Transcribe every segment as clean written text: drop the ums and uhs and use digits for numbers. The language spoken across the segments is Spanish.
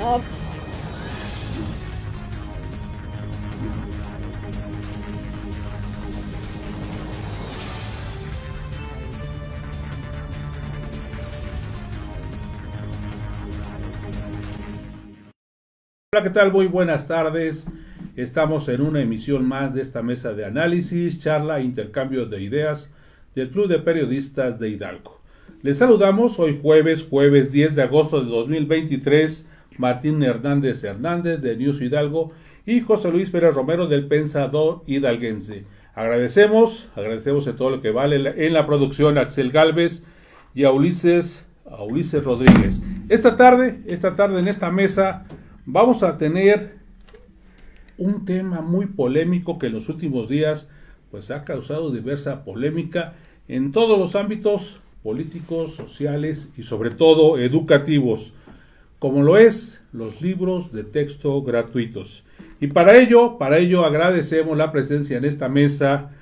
No. Hola, ¿qué tal? Muy buenas tardes. Estamos en una emisión más de esta mesa de análisis, charla e intercambio de ideas del Club de Periodistas de Hidalgo. Les saludamos hoy jueves 10 de agosto de 2023, Martín Hernández de News Hidalgo y José Luis Pérez Romero del Pensador Hidalguense. Agradecemos en todo lo que vale en la producción a Axel Gálvez y a Ulises Rodríguez. Esta tarde en esta mesa vamos a tener un tema muy polémico que en los últimos días pues ha causado diversa polémica en todos los ámbitos políticos, sociales y sobre todo educativos, como lo es los libros de texto gratuitos. Y para ello agradecemos la presencia en esta mesa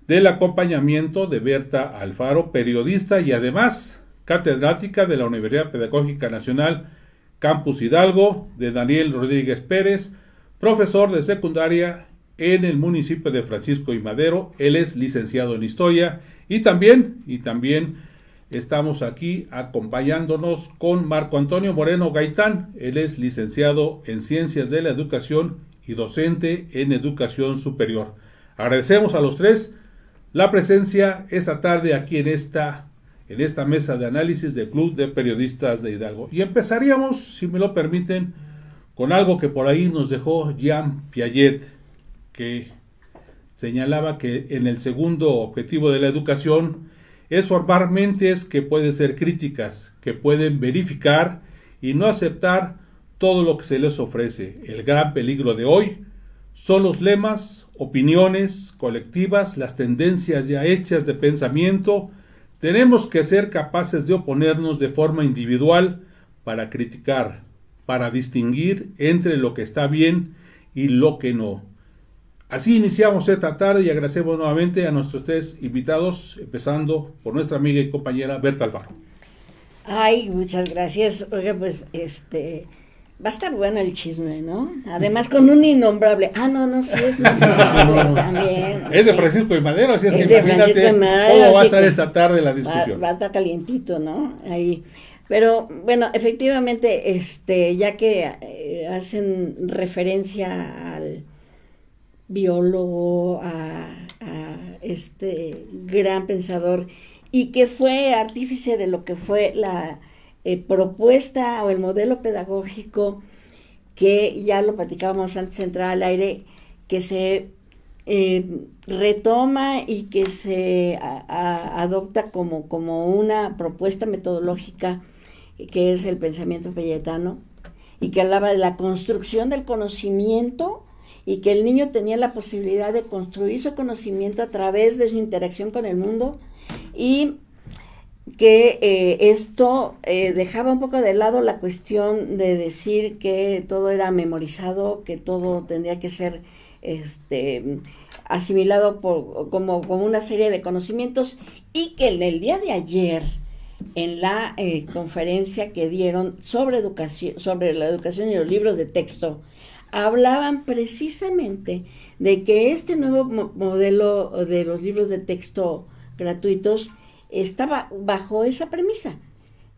del acompañamiento de Berta Alfaro, periodista y además catedrática de la Universidad Pedagógica Nacional Campus Hidalgo, de Daniel Rodríguez Pérez, profesor de secundaria en el municipio de Francisco y Madero. Él es licenciado en Historia y también estamos aquí acompañándonos con Marco Antonio Moreno Gaitán. Él es licenciado en Ciencias de la Educación y docente en Educación Superior. Agradecemos a los tres la presencia esta tarde aquí en esta mesa de análisis del Club de Periodistas de Hidalgo. Y empezaríamos, si me lo permiten, con algo que por ahí nos dejó Jean Piaget, que señalaba que en el segundo objetivo de la educación es formar mentes que pueden ser críticas, que pueden verificar y no aceptar todo lo que se les ofrece. El gran peligro de hoy son los lemas, opiniones colectivas, las tendencias ya hechas de pensamiento. Tenemos que ser capaces de oponernos de forma individual para criticar, para distinguir entre lo que está bien y lo que no. Así iniciamos esta tarde y agradecemos nuevamente a nuestros tres invitados, empezando por nuestra amiga y compañera Berta Alfaro. Ay, muchas gracias. Oiga, pues va a estar bueno el chisme, ¿no? Además con un innombrable. Sí es también. Es de Francisco y Madero, así es que de Francisco y Madero, cómo va a estar esta tarde la discusión. Va a estar calientito, ¿no? Ahí. Pero bueno, efectivamente, ya que hacen referencia al biólogo, a este gran pensador y que fue artífice de lo que fue la propuesta o el modelo pedagógico, que ya lo platicábamos antes de entrar al aire, que se retoma y que se adopta como una propuesta metodológica, que es el pensamiento piagetano, y que hablaba de la construcción del conocimiento y que el niño tenía la posibilidad de construir su conocimiento a través de su interacción con el mundo, y que esto dejaba un poco de lado la cuestión de decir que todo era memorizado, que todo tendría que ser asimilado como una serie de conocimientos, y que en el día de ayer, en la conferencia que dieron sobre la educación y los libros de texto, hablaban precisamente de que este nuevo modelo de los libros de texto gratuitos estaba bajo esa premisa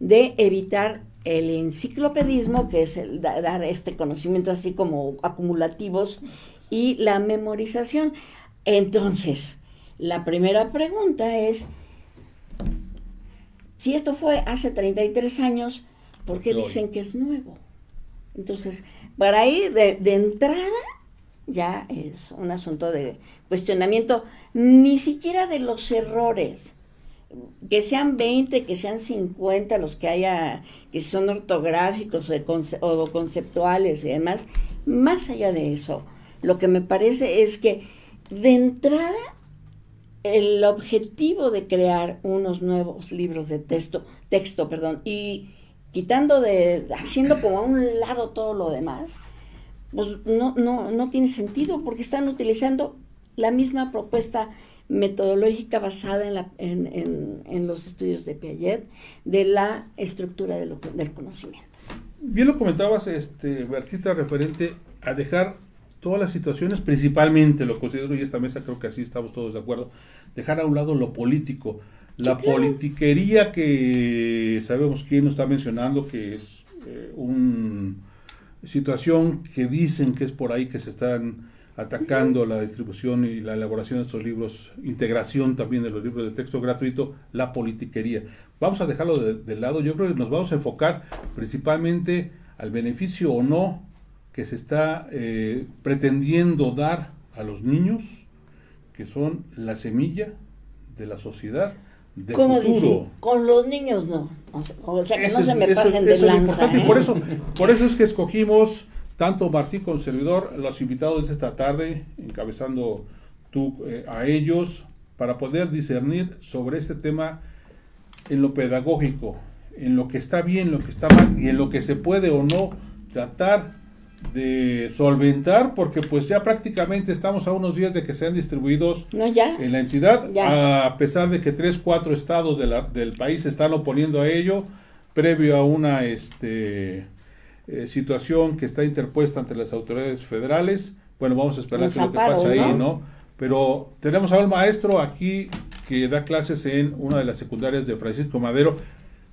de evitar el enciclopedismo, que es el dar este conocimiento así como acumulativos, y la memorización. Entonces, la primera pregunta es, si esto fue hace 33 años, ¿por qué dicen que es nuevo? Entonces, para ahí de entrada ya es un asunto de cuestionamiento, ni siquiera de los errores, que sean 20, que sean 50 los que haya, que son ortográficos o conceptuales y demás. Más allá de eso, lo que me parece es que de entrada el objetivo de crear unos nuevos libros de texto, y haciendo como a un lado todo lo demás, pues no tiene sentido, porque están utilizando la misma propuesta metodológica basada en los estudios de Piaget, de la estructura del conocimiento. Bien lo comentabas, Bertita, referente a dejar todas las situaciones, principalmente lo considero, y esta mesa creo que así estamos todos de acuerdo, dejar a un lado lo político, la politiquería que sabemos quién nos está mencionando, que es una situación que dicen que es por ahí que se están atacando la distribución y la elaboración de estos libros, integración también de los libros de texto gratuito, la politiquería. Vamos a dejarlo de lado. Yo creo que nos vamos a enfocar principalmente al beneficio o no que se está pretendiendo dar a los niños, que son la semilla de la sociedad del ¿Cómo futuro. Dicen? Con los niños no. O sea, que Eso no se me pasen de eso es lanza. importante, y por eso es que escogimos tanto Martín como servidor, los invitados de esta tarde, encabezando tú a ellos, para poder discernir sobre este tema en lo pedagógico, en lo que está bien, lo que está mal, y en lo que se puede o no tratar de solventar, porque pues ya prácticamente estamos a unos días de que sean distribuidos en la entidad, a pesar de que 3-4 estados del país se están oponiendo a ello, previo a una situación que está interpuesta ante las autoridades federales. Bueno, vamos a esperar que lo que pase ahí, ¿no? Pero tenemos a un maestro aquí que da clases en una de las secundarias de Francisco Madero,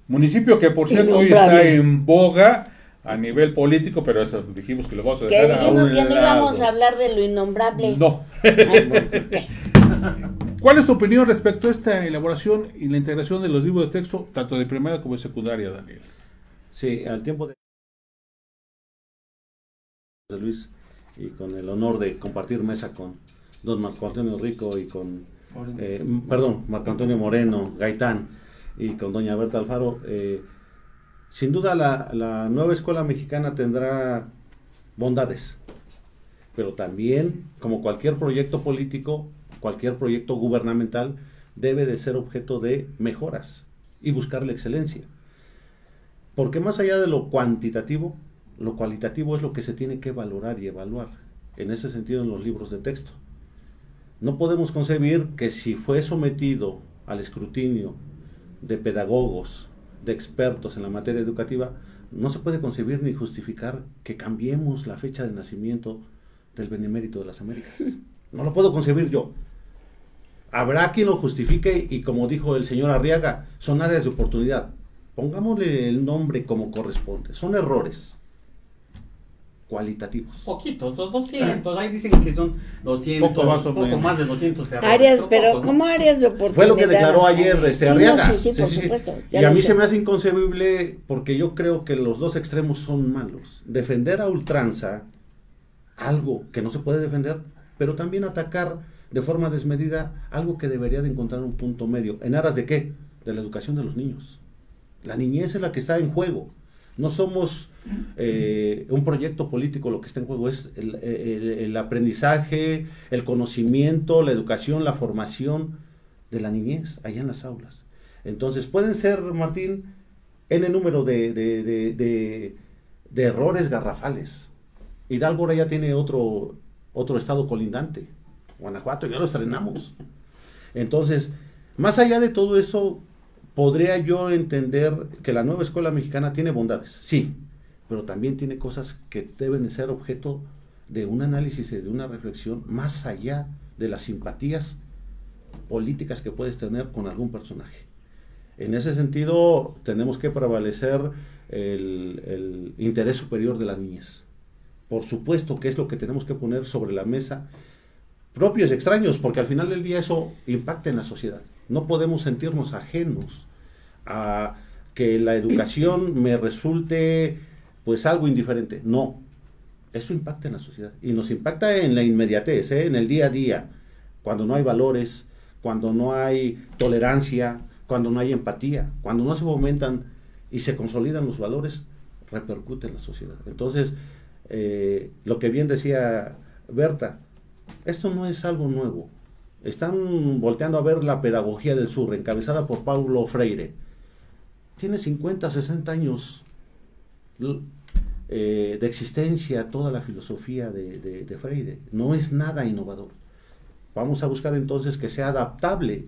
municipio que por cierto hoy está en boga a nivel político, pero eso dijimos que lo vamos a dejar a un lado. Que no íbamos a hablar de lo innombrable. No. ¿Cuál es tu opinión respecto a esta elaboración y la integración de los libros de texto, tanto de primaria como de secundaria, Daniel? Sí, al tiempo de Luis, y con el honor de compartir mesa con don Marco Antonio Rico y con Marco Antonio Moreno Gaitán y con doña Berta Alfaro, sin duda la nueva escuela mexicana tendrá bondades, pero también, como cualquier proyecto político, cualquier proyecto gubernamental, debe de ser objeto de mejoras y buscar la excelencia, porque más allá de lo cuantitativo, lo cualitativo es lo que se tiene que valorar y evaluar. En ese sentido, en los libros de texto, no podemos concebir que si fue sometido al escrutinio de pedagogos, de expertos en la materia educativa, no se puede concebir ni justificar que cambiemos la fecha de nacimiento del Benemérito de las Américas. No lo puedo concebir yo. Habrá quien lo justifique y, como dijo el señor Arriaga, son áreas de oportunidad. Pongámosle el nombre como corresponde. Son errores cualitativos. Poquitos, 200, ahí dicen que son 200, poco más de 200 errores. Áreas, pero ¿cómo áreas de oportunidad? Fue lo que declaró ayer Arriaga. Sí, por supuesto. Y a mí se me hace inconcebible, porque yo creo que los dos extremos son malos. Defender a ultranza algo que no se puede defender, pero también atacar de forma desmedida algo que debería de encontrar un punto medio. ¿En aras de qué? De la educación de los niños. La niñez es la que está en juego. No somos un proyecto político, lo que está en juego es el aprendizaje, el conocimiento, la educación, la formación de la niñez allá en las aulas. Entonces pueden ser, Martín, n número de errores garrafales. Hidalgo ahora ya tiene otro estado colindante, Guanajuato, ya lo estrenamos. Entonces, más allá de todo eso, podría yo entender que la nueva escuela mexicana tiene bondades, sí, pero también tiene cosas que deben ser objeto de un análisis y de una reflexión más allá de las simpatías políticas que puedes tener con algún personaje. En ese sentido, tenemos que prevalecer el interés superior de la niñez. Por supuesto que es lo que tenemos que poner sobre la mesa, propios y extraños, porque al final del día eso impacta en la sociedad. No podemos sentirnos ajenos a que la educación me resulte pues algo indiferente. No, eso impacta en la sociedad y nos impacta en la inmediatez, en el día a día, cuando no hay valores, cuando no hay tolerancia, cuando no hay empatía, cuando no se fomentan y se consolidan los valores, repercute en la sociedad. Entonces, lo que bien decía Berta, esto no es algo nuevo. Están volteando a ver la pedagogía del sur, encabezada por Paulo Freire. Tiene 50, 60 años de existencia toda la filosofía de Freire. No es nada innovador. Vamos a buscar entonces que sea adaptable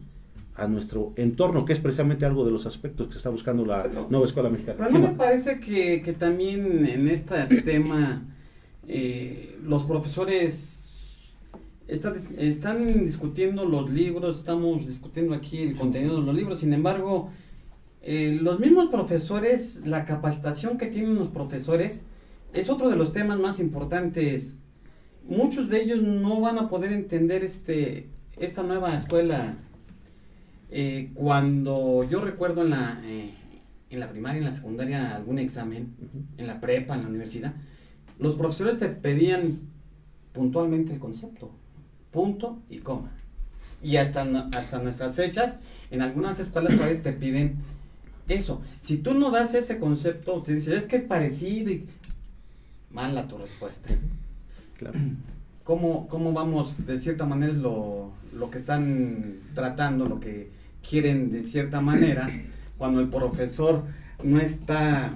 a nuestro entorno, que es precisamente algo de los aspectos que está buscando la nueva escuela mexicana. Pero ¿no me parece que también en este tema los profesores están discutiendo los libros, estamos discutiendo aquí el contenido de los libros, sin embargo, los mismos profesores, la capacitación que tienen los profesores es otro de los temas más importantes. Muchos de ellos no van a poder entender esta nueva escuela. Cuando yo recuerdo en la primaria, en la secundaria, algún examen, en la prepa, en la universidad, los profesores te pedían puntualmente el concepto, punto y coma. Y hasta nuestras fechas, en algunas escuelas todavía te piden eso. Si tú no das ese concepto, te dices, es que es parecido y mala tu respuesta. Claro. ¿Cómo vamos, de cierta manera, lo que están tratando, lo que quieren de cierta manera, cuando el profesor no está,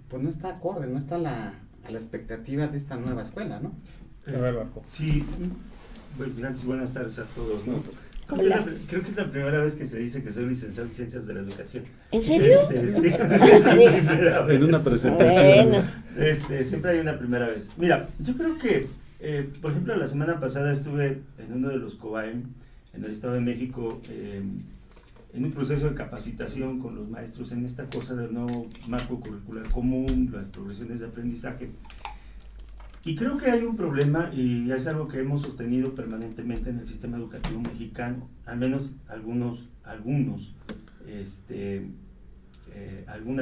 pues no está acorde, no está a la expectativa de esta nueva escuela, ¿no? Sí, buenas tardes a todos, ¿no? Creo que es la primera vez que se dice que soy licenciado en Ciencias de la Educación. ¿En serio? Sí, en una presentación. Bueno. Siempre hay una primera vez. Mira, yo creo que, por ejemplo, la semana pasada estuve en uno de los COBAEM, en el Estado de México, en un proceso de capacitación con los maestros en esta cosa del nuevo marco curricular común, las progresiones de aprendizaje. Y creo que hay un problema, y es algo que hemos sostenido permanentemente en el sistema educativo mexicano, al menos algunas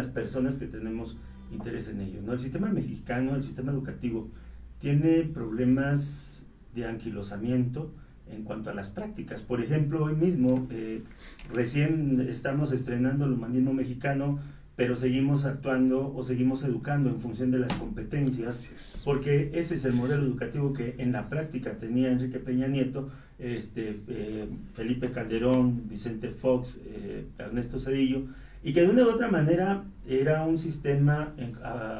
personas que tenemos interés en ello, ¿no? El sistema mexicano, el sistema educativo, tiene problemas de anquilosamiento en cuanto a las prácticas. Por ejemplo, hoy mismo, recién estamos estrenando el humanismo mexicano, pero seguimos actuando o seguimos educando en función de las competencias, porque ese es el modelo educativo que en la práctica tenía Enrique Peña Nieto, Felipe Calderón, Vicente Fox, Ernesto Zedillo, y que de una u otra manera era un sistema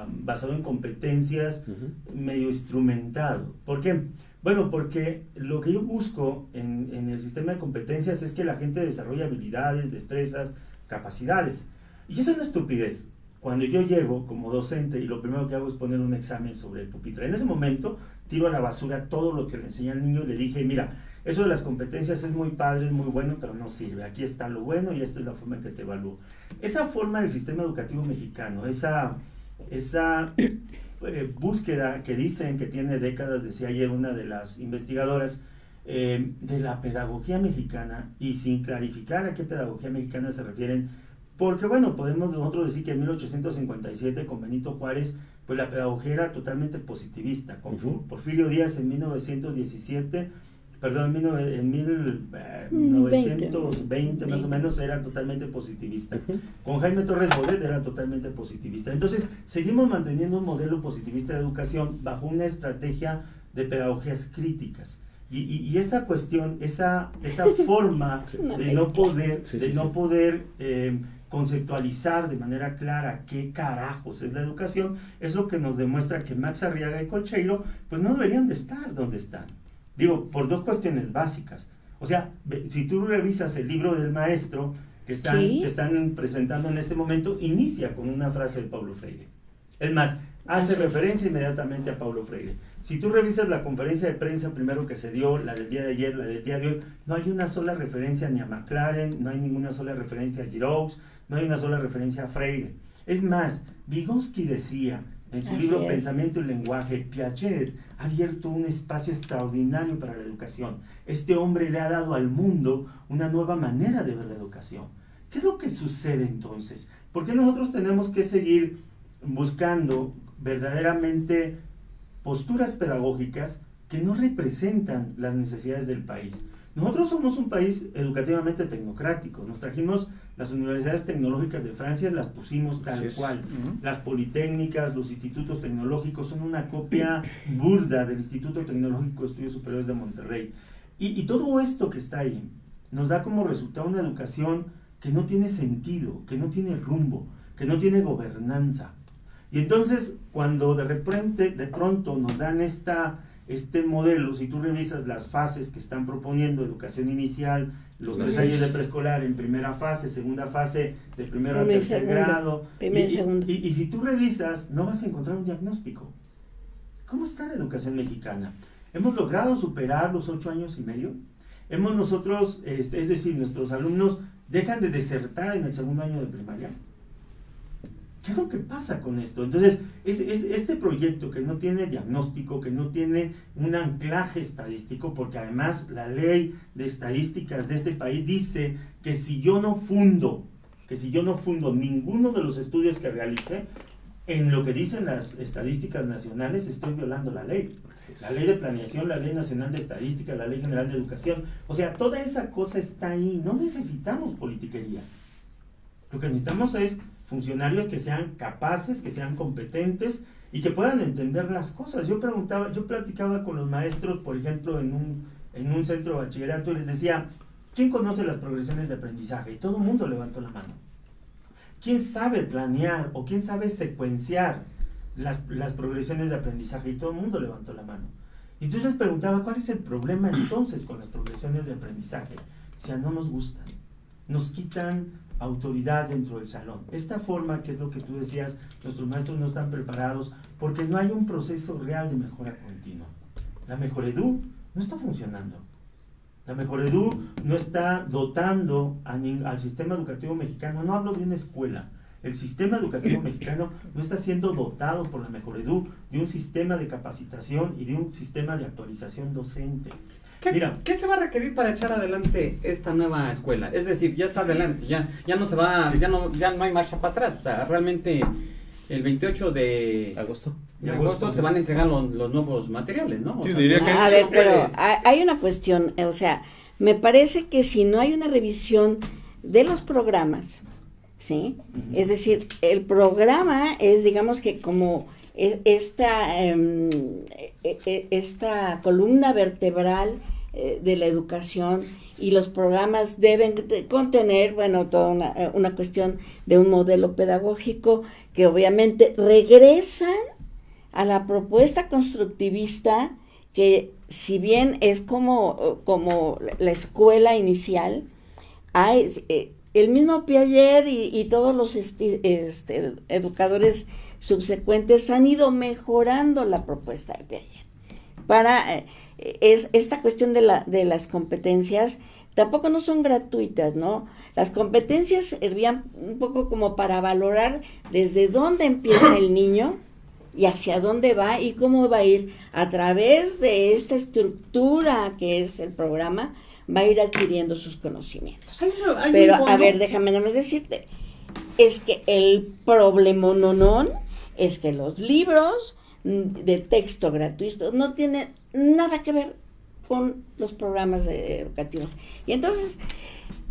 basado en competencias, medio instrumentado. ¿Por qué? Bueno, porque lo que yo busco en el sistema de competencias es que la gente desarrolle habilidades, destrezas, capacidades. Y eso es una estupidez. Cuando yo llego como docente y lo primero que hago es poner un examen sobre el pupitre, en ese momento tiro a la basura todo lo que le enseñé al niño y le dije, mira, eso de las competencias es muy padre, es muy bueno, pero no sirve. Aquí está lo bueno y esta es la forma en que te evalúo. Esa forma del sistema educativo mexicano, esa búsqueda que dicen que tiene décadas, decía ayer una de las investigadoras, de la pedagogía mexicana, y sin clarificar a qué pedagogía mexicana se refieren, porque bueno, podemos nosotros decir que en 1857 con Benito Juárez, pues la pedagogía era totalmente positivista. Con Porfirio Díaz en 1917, perdón, en 1920 más o menos era totalmente positivista. Con Jaime Torres Bodet era totalmente positivista. Entonces, seguimos manteniendo un modelo positivista de educación bajo una estrategia de pedagogías críticas. Y esa cuestión, esa forma de no poder conceptualizar de manera clara qué carajos es la educación, es lo que nos demuestra que Max Arriaga y Colcheiro pues no deberían de estar donde están. Digo, por dos cuestiones básicas. O sea, si tú revisas el libro del maestro que están presentando en este momento, inicia con una frase de Paulo Freire. Es más, hace referencia inmediatamente a Paulo Freire. Si tú revisas la conferencia de prensa primero que se dio, la del día de ayer, la del día de hoy, no hay una sola referencia ni a McLaren, no hay ninguna sola referencia a Giroux, no hay una sola referencia a Freire. Es más, Vygotsky decía en su libro Pensamiento y Lenguaje, Piaget ha abierto un espacio extraordinario para la educación. Este hombre le ha dado al mundo una nueva manera de ver la educación. ¿Qué es lo que sucede entonces? ¿Por qué nosotros tenemos que seguir buscando verdaderamente posturas pedagógicas que no representan las necesidades del país? Nosotros somos un país educativamente tecnocrático. Nos trajimos las universidades tecnológicas de Francia, las pusimos tal cual. Las politécnicas, los institutos tecnológicos son una copia burda del Instituto Tecnológico de Estudios Superiores de Monterrey. Y todo esto que está ahí nos da como resultado una educación que no tiene sentido, que no tiene rumbo, que no tiene gobernanza. Y entonces, cuando de pronto nos dan esta este modelo, si tú revisas las fases que están proponiendo, educación inicial, los 3 años de preescolar en primera fase, segunda fase de primero a tercer grado, y si tú revisas, no vas a encontrar un diagnóstico. ¿Cómo está la educación mexicana? ¿Hemos logrado superar los 8 años y medio? ¿Hemos nosotros, es decir, nuestros alumnos dejan de desertar en el segundo año de primaria? ¿Qué es lo que pasa con esto? Entonces, este proyecto que no tiene diagnóstico, que no tiene un anclaje estadístico, porque además la ley de estadísticas de este país dice que si yo no fundo ninguno de los estudios que realice, en lo que dicen las estadísticas nacionales, estoy violando la ley. La ley de planeación, la ley nacional de estadística, la ley general de educación. O sea, toda esa cosa está ahí. No necesitamos politiquería. Lo que necesitamos es funcionarios que sean capaces, que sean competentes y que puedan entender las cosas. Yo platicaba con los maestros, por ejemplo, en un centro de bachillerato, y les decía, ¿quién conoce las progresiones de aprendizaje? Y todo el mundo levantó la mano. ¿Quién sabe planear o quién sabe secuenciar las progresiones de aprendizaje? Y todo el mundo levantó la mano. Y entonces les preguntaba, ¿cuál es el problema entonces con las progresiones de aprendizaje? Decían, no nos gustan, nos quitan autoridad dentro del salón. Esta forma, que es lo que tú decías, nuestros maestros no están preparados porque no hay un proceso real de mejora continua. La Mejoredu no está funcionando. La Mejoredu no está dotando al sistema educativo mexicano. No hablo de una escuela. El sistema educativo mexicano no está siendo dotado por la Mejoredu de un sistema de capacitación y de un sistema de actualización docente. ¿Qué se va a requerir para echar adelante esta nueva escuela? Es decir, ya está adelante, ya no hay marcha para atrás. O sea, realmente el 28 de agosto se van a entregar los nuevos materiales, ¿no? Sí, diría que a ver, pero hay una cuestión, o sea, me parece que si no hay una revisión de los programas, ¿sí? Es decir, el programa es, digamos que como esta columna vertebral de la educación, y los programas deben contener, bueno, toda una cuestión de un modelo pedagógico que obviamente regresan a la propuesta constructivista, que si bien es como la escuela inicial, hay el mismo Piaget y todos los educadores subsecuentes han ido mejorando la propuesta de Piaget. Es esta cuestión de las competencias, tampoco no son gratuitas, ¿no? Las competencias servían un poco como para valorar desde dónde empieza el niño y hacia dónde va y cómo va a ir a través de esta estructura que es el programa, va a ir adquiriendo sus conocimientos. Pero, a ver, déjame nomás decirte, es que el problemononón es que los libros de texto gratuitos no tienen nada que ver con los programas educativos. Y entonces,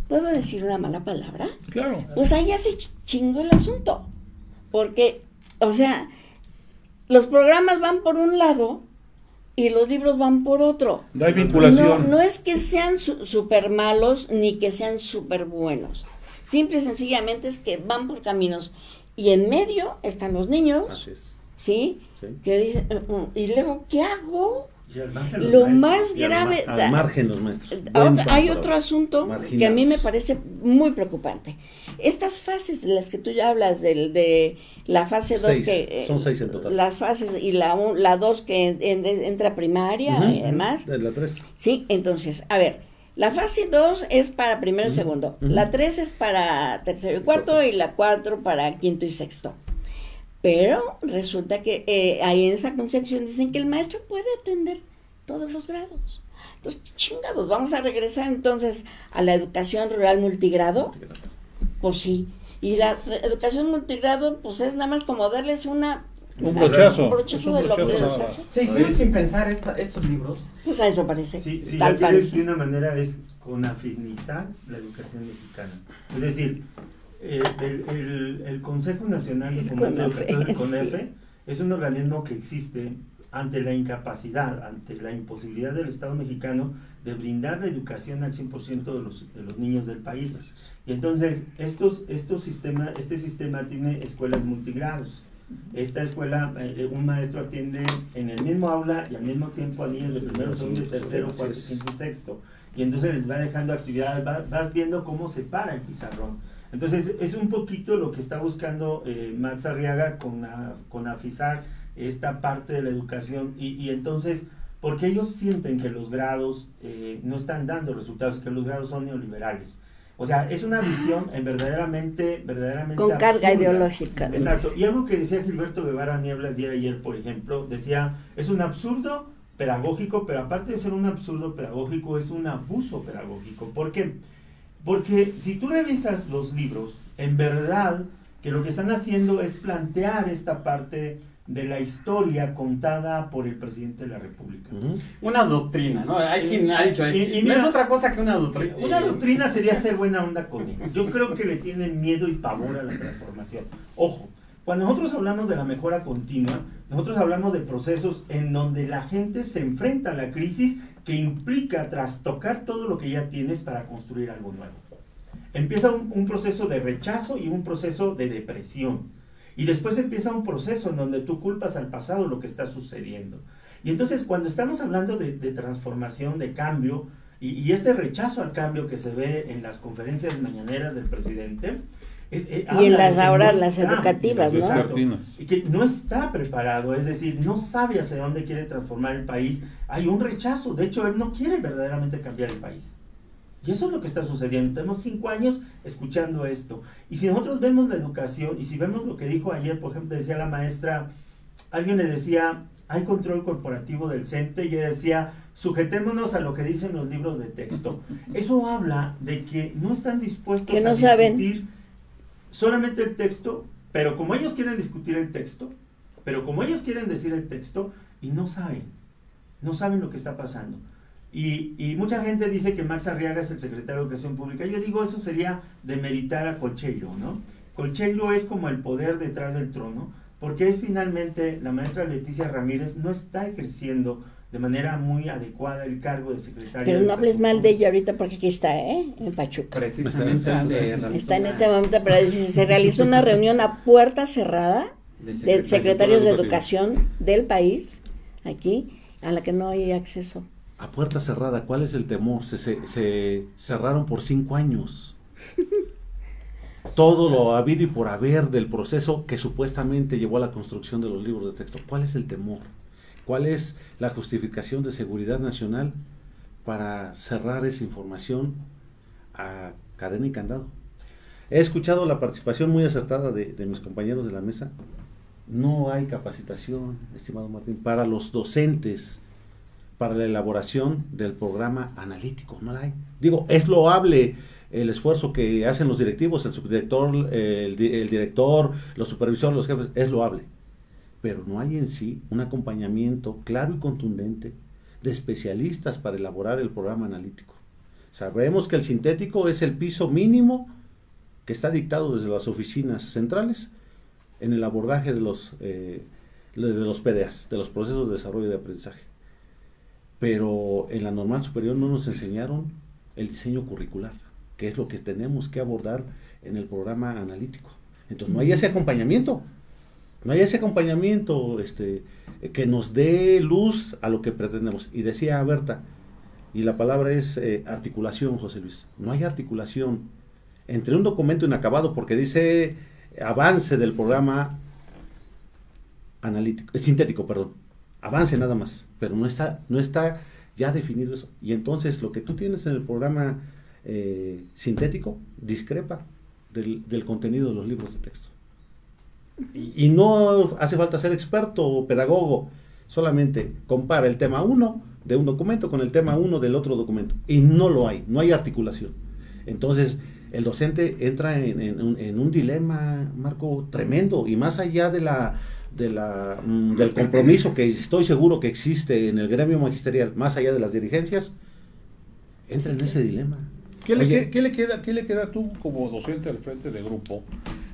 ¿puedo decir una mala palabra? Claro. Pues ahí ya se chingó el asunto. Porque, o sea, los programas van por un lado y los libros van por otro. No hay vinculación. No es que sean súper malos ni que sean súper buenos. Simple y sencillamente es que van por caminos. Y en medio están los niños. Así es. ¿Sí? Que dicen, y luego, ¿qué hago? Lo más grave... Al margen los maestros. Hay otro asunto que a mí me parece muy preocupante. Estas fases de las que tú ya hablas, de la fase 2 que... son 6 en total. Las fases y la 2 que entra a primaria y demás. La 3. Sí, entonces, a ver, la fase 2 es para primero y segundo. La 3 es para tercero y cuarto y la 4 para quinto y sexto. Pero resulta que ahí en esa concepción dicen que el maestro puede atender todos los grados. Entonces, chingados, vamos a regresar entonces a la educación rural multigrado. Pues sí. Y la educación multigrado, pues es nada más como darles un brochazo. De lo que educación. Se hicieron sin pensar estos libros. Pues a eso parece. Sí, tal parece. De una manera es con afinizar la educación mexicana. Es decir, el Consejo Nacional de Fomento Educativo, el CONEFE, es un organismo que existe ante la incapacidad, ante la imposibilidad del Estado mexicano de brindar la educación al 100% de los niños del país. Y entonces este sistema tiene escuelas multigrados. esta escuela, un maestro atiende en el mismo aula y al mismo tiempo a niños de primero, segundo, tercero, cuarto, quinto y sexto. Y entonces les va dejando actividades, vas viendo cómo se para el pizarrón. Entonces es un poquito lo que está buscando Max Arriaga con AFISAR, esta parte de la educación, y entonces, porque ellos sienten que los grados no están dando resultados, que los grados son neoliberales. O sea, es una visión verdaderamente con absurda, carga ideológica. Exacto. Y algo que decía Gilberto Guevara Niebla el día de ayer, por ejemplo, decía, es un absurdo pedagógico, pero aparte de ser un absurdo pedagógico, es un abuso pedagógico. ¿Por qué? Porque si tú revisas los libros, en verdad que lo que están haciendo es plantear esta parte de la historia contada por el presidente de la República. Una doctrina, ¿no? Hay quien ha dicho, y no mira, es otra cosa que una doctrina. Una doctrina sería ser buena onda con él. Yo creo que le tienen miedo y pavor a la transformación. Ojo, cuando nosotros hablamos de la mejora continua, nosotros hablamos de procesos en donde la gente se enfrenta a la crisis que implica trastocar todo lo que ya tienes para construir algo nuevo. Empieza un proceso de rechazo y un proceso de depresión. Y después empieza un proceso en donde tú culpas al pasado lo que está sucediendo. Y entonces cuando estamos hablando de transformación, de cambio, y este rechazo al cambio que se ve en las conferencias mañaneras del presidente, y en las aulas, las educativas, ¿no? Exacto, y que no está preparado, es decir, no sabe hacia dónde quiere transformar el país. Hay un rechazo, de hecho él no quiere verdaderamente cambiar el país. Y eso es lo que está sucediendo. Tenemos 5 años escuchando esto. Y si nosotros vemos la educación, y si vemos lo que dijo ayer, por ejemplo, decía la maestra, alguien le decía, hay control corporativo del CENTE, y ella decía, sujetémonos a lo que dicen los libros de texto. Eso habla de que no están dispuestos a discutir solamente el texto, pero como ellos quieren discutir el texto, pero como ellos quieren decir el texto, y no saben lo que está pasando. Y mucha gente dice que Max Arriaga es el secretario de Educación Pública. Yo digo, eso sería demeritar a Colcheiro, ¿no? Colcheiro es como el poder detrás del trono, porque es finalmente la maestra Leticia Ramírez no está ejerciendo de manera muy adecuada el cargo de secretaria. Pero no hables mal de ella ahorita porque aquí está, en Pachuca. Precisamente está en este momento, pero se realizó una reunión a puerta cerrada de secretarios de Educación del país, aquí, a la que no hay acceso. A puerta cerrada, ¿cuál es el temor? Se cerraron por 5 años. Todo lo habido y por haber del proceso que supuestamente llevó a la construcción de los libros de texto. ¿Cuál es el temor? ¿Cuál es la justificación de seguridad nacional para cerrar esa información a cadena y candado? He escuchado la participación muy acertada de mis compañeros de la mesa. No hay capacitación, estimado Martín, para los docentes para la elaboración del programa analítico. No la hay. Digo, es loable el esfuerzo que hacen los directivos, el subdirector, el director, los supervisores, los jefes, es loable. Pero no hay en sí un acompañamiento claro y contundente de especialistas para elaborar el programa analítico. Sabemos que el sintético es el piso mínimo que está dictado desde las oficinas centrales en el abordaje de los PDAs, de los procesos de desarrollo de aprendizaje. Pero en la normal superior no nos enseñaron el diseño curricular, que es lo que tenemos que abordar en el programa analítico. Entonces no hay ese acompañamiento, que nos dé luz a lo que pretendemos. Y decía Berta, y la palabra es articulación, José Luis, no hay articulación entre un documento inacabado, porque dice avance del programa analítico, sintético, perdón. Avance nada más, pero no está ya definido eso. Y entonces lo que tú tienes en el programa sintético discrepa del contenido de los libros de texto. Y no hace falta ser experto o pedagogo, solamente compara el tema 1 de un documento con el tema 1 del otro documento. Y no hay articulación. Entonces el docente entra en un dilema, Marco, tremendo, y más allá del compromiso que estoy seguro que existe en el gremio magisterial, más allá de las dirigencias, entra en ese dilema. ¿Qué le queda tú como docente al frente del grupo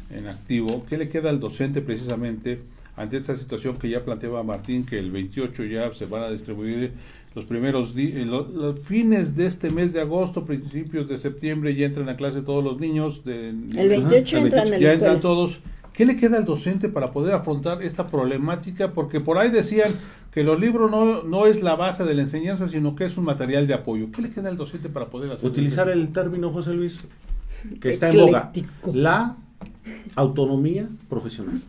en activo? ¿Qué le queda al docente precisamente ante esta situación que ya planteaba Martín, que el 28 ya se van a distribuir los primeros los fines de este mes de agosto, principios de septiembre, ya entran a clase todos los niños? El 28 entran a la escuela. Ya entran todos. ¿Qué le queda al docente para poder afrontar esta problemática? Porque por ahí decían que los libros no es la base de la enseñanza, sino que es un material de apoyo. ¿Qué le queda al docente para poder hacer utilizar el término, José Luis, que está en boga, la autonomía profesional?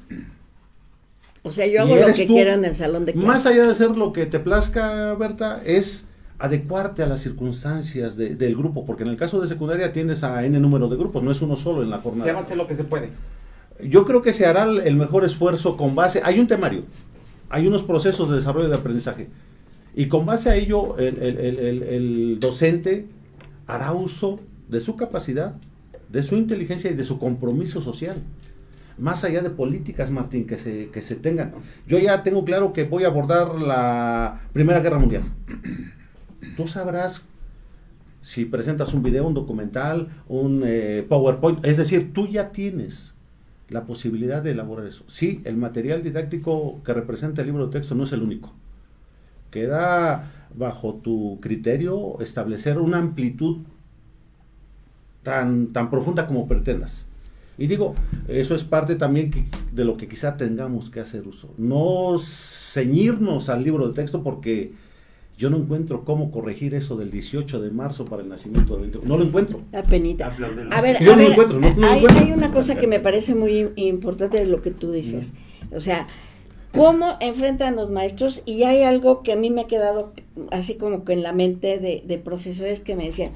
O sea, yo hago lo que quiero en el salón de clase. Más allá de hacer lo que te plazca, Berta, es adecuarte a las circunstancias del grupo, porque en el caso de secundaria tienes a N número de grupos, no es uno solo en la jornada. Se va a hacer lo que se puede. Yo creo que se hará el mejor esfuerzo con base, hay un temario, hay unos procesos de desarrollo de aprendizaje, y con base a ello el docente hará uso de su capacidad, de su inteligencia y de su compromiso social. Más allá de políticas, Martín, que se tengan. Yo ya tengo claro que voy a abordar la Primera Guerra Mundial. Tú sabrás si presentas un video, un documental, un PowerPoint, es decir, tú ya tienes la posibilidad de elaborar eso. Sí, el material didáctico que representa el libro de texto no es el único. Queda bajo tu criterio establecer una amplitud tan profunda como pretendas. Y digo, eso es parte también de lo que quizá tengamos que hacer uso. No ceñirnos al libro de texto, porque yo no encuentro cómo corregir eso del 18 de marzo para el nacimiento del 20. No lo encuentro. La penita. Aplaudelo. A ver, yo no lo encuentro. Hay una cosa que me parece muy importante de lo que tú dices. O sea, cómo enfrentan los maestros, y hay algo que a mí me ha quedado así como que en la mente de profesores que me decían,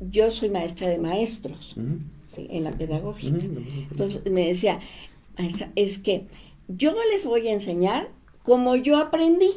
yo soy maestra de maestros. Sí, en la pedagógica. Entonces me decía, es que yo les voy a enseñar como yo aprendí,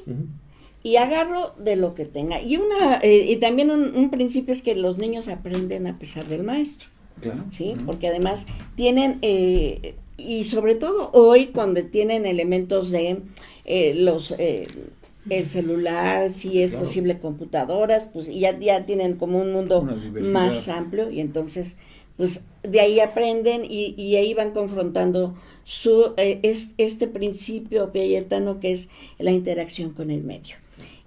y agarro de lo que tenga. Y también un principio es que los niños aprenden a pesar del maestro. Claro. ¿Sí? Porque además tienen, y sobre todo hoy, cuando tienen elementos de el celular, si es posible computadoras, pues ya tienen como un mundo más amplio, y entonces pues de ahí aprenden y ahí van confrontando este principio piagetano, que es la interacción con el medio.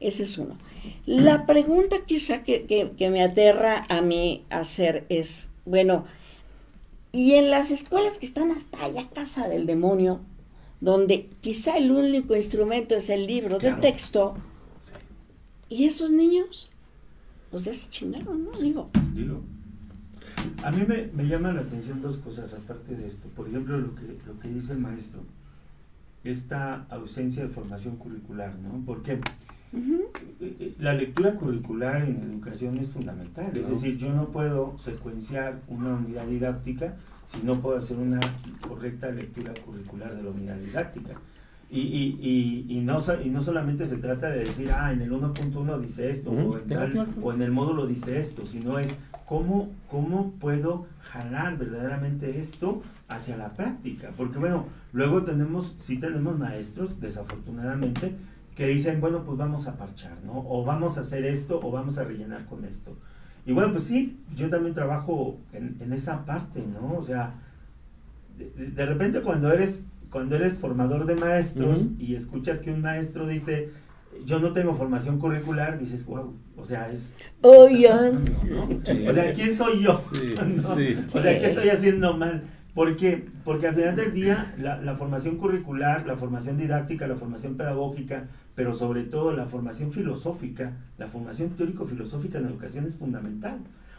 Ese es uno. La pregunta quizá que me aterra a mí hacer es, bueno, y en las escuelas que están hasta allá casa del demonio, donde quizá el único instrumento es el libro de texto, y esos niños, pues ya se chingaron, ¿no? Digo. A mí me llama la atención dos cosas aparte de esto. Por ejemplo, lo que dice el maestro, esta ausencia de formación curricular, ¿no? Porque la lectura curricular en educación es fundamental. Es decir, yo no puedo secuenciar una unidad didáctica si no puedo hacer una correcta lectura curricular de la unidad didáctica. Y no solamente se trata de decir, en el 1.1 dice esto, o en el módulo dice esto, sino es cómo puedo jalar verdaderamente esto hacia la práctica. Porque bueno, luego tenemos maestros, desafortunadamente, que dicen, bueno, pues vamos a parchar, ¿no? O vamos a hacer esto, o vamos a rellenar con esto. Y bueno, pues sí, yo también trabajo en esa parte, ¿no? O sea, de repente cuando eres formador de maestros y escuchas que un maestro dice, yo no tengo formación curricular, dices, wow, o sea, ¿no? Sí. O sea, ¿quién soy yo? Sí, ¿no? sí. O sea, ¿qué estoy haciendo mal? ¿Por qué? Porque al final del día, la formación curricular, la formación didáctica, la formación pedagógica, pero sobre todo la formación filosófica, la formación teórico-filosófica en la educación es fundamental.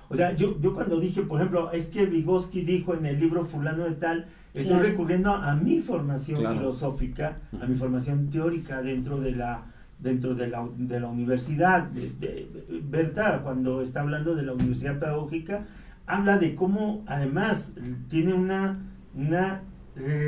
O sea, yo cuando dije, por ejemplo, es que Vygotsky dijo en el libro fulano de tal, estoy recurriendo a mi formación filosófica, a mi formación teórica dentro de la universidad. Berta, cuando está hablando de la universidad pedagógica, habla de cómo además tiene una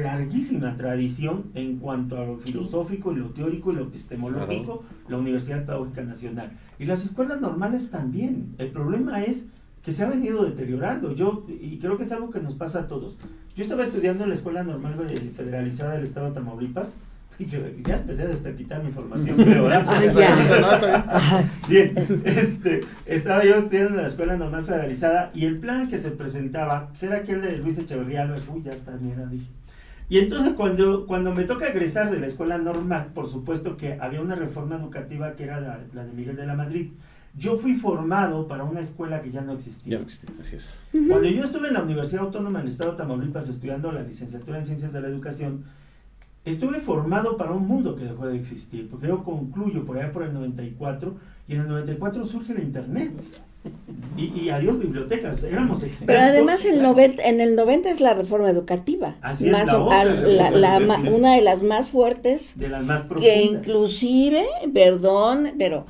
larguísima tradición en cuanto a lo filosófico y lo teórico y lo epistemológico, la Universidad Pedagógica Nacional. Y las escuelas normales también. El problema es que se ha venido deteriorando. Y creo que es algo que nos pasa a todos. Yo estaba estudiando en la Escuela Normal Federalizada del Estado de Tamaulipas, y yo ya empecé a despepitar mi formación, pero bien, estaba yo estudiando en la Escuela Normal Federalizada, y el plan que se presentaba pues era aquel de Luis Echeverría. Ya está, mira, dije. Y entonces cuando me toca egresar de la Escuela Normal, por supuesto que había una reforma educativa que era la de Miguel de la Madrid. Yo fui formado para una escuela que ya no existía. Ya no existe, así es. Cuando yo estuve en la Universidad Autónoma del Estado de Tamaulipas estudiando la licenciatura en Ciencias de la Educación, estuve formado para un mundo que dejó de existir, porque yo concluyo por allá por el 94, y en el 94 surge el Internet. Y adiós bibliotecas, éramos expertos. Pero además en el 90 es la reforma educativa. Así más es, una de las más fuertes. De las más profundas. Que inclusive, perdón, pero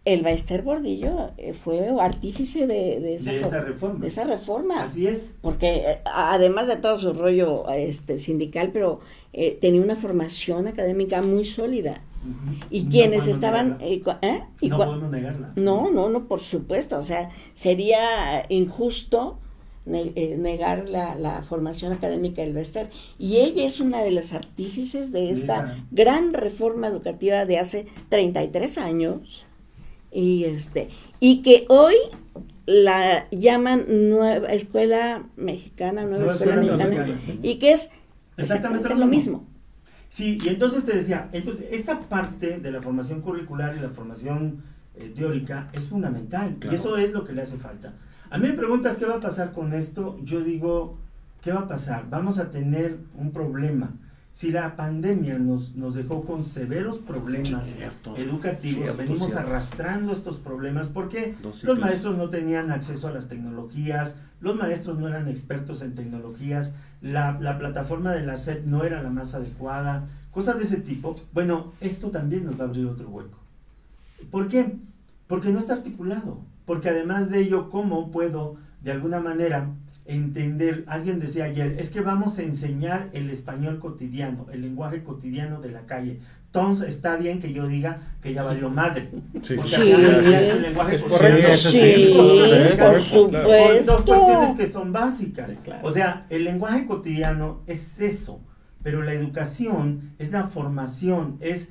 el Baester Bordillo fue artífice de esa reforma. De esa reforma. Así es. Porque además de todo su rollo sindical, pero tenía una formación académica muy sólida. Y no quienes estaban no podemos negarla. No, por supuesto, o sea, sería injusto negar la formación académica del Baester, y ella es una de las artífices de esta gran reforma educativa de hace 33 años y que hoy la llaman Nueva Escuela Mexicana, Nueva Escuela Mexicana, y que es exactamente lo mismo. Sí, y entonces te decía, esta parte de la formación curricular y la formación teórica es fundamental, claro. Y eso es lo que le hace falta. A mí me preguntas qué va a pasar con esto, yo digo, ¿qué va a pasar? Vamos a tener un problema. Si la pandemia nos dejó con severos problemas educativos, venimos arrastrando estos problemas porque los maestros no tenían acceso a las tecnologías, los maestros no eran expertos en tecnologías, la plataforma de la SEP no era la más adecuada, cosas de ese tipo. Bueno, esto también nos va a abrir otro hueco. ¿Por qué? Porque no está articulado, porque además de ello, ¿cómo puedo de alguna manera entender? Alguien decía ayer, es que vamos a enseñar el español cotidiano, el lenguaje cotidiano de la calle. Entonces está bien que yo diga que ya valió madre. Sí, porque es el lenguaje es correcto. Por supuesto. Dos cuestiones que son básicas. Claro. O sea, el lenguaje cotidiano es eso, pero la educación es la formación, es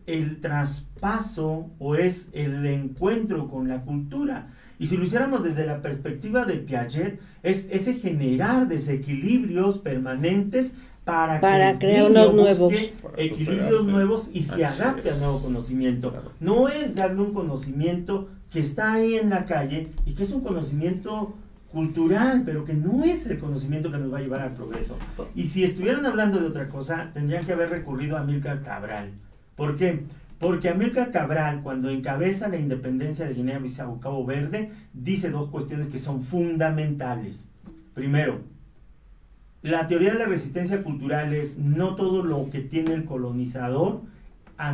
el traspaso o es el encuentro con la cultura. Y si lo hiciéramos desde la perspectiva de Piaget, es ese generar desequilibrios permanentes para crear unos nuevos equilibrios nuevos y se adapte al nuevo conocimiento. No es darle un conocimiento que está ahí en la calle y que es un conocimiento cultural, pero que no es el conocimiento que nos va a llevar al progreso. Y si estuvieran hablando de otra cosa, tendrían que haber recurrido a Amílcar Cabral. ¿Por qué? Porque Amílcar Cabral, cuando encabeza la independencia de Guinea-Bissau, Cabo Verde, dice dos cuestiones que son fundamentales. Primero, la teoría de la resistencia cultural es no todo lo que tiene el colonizador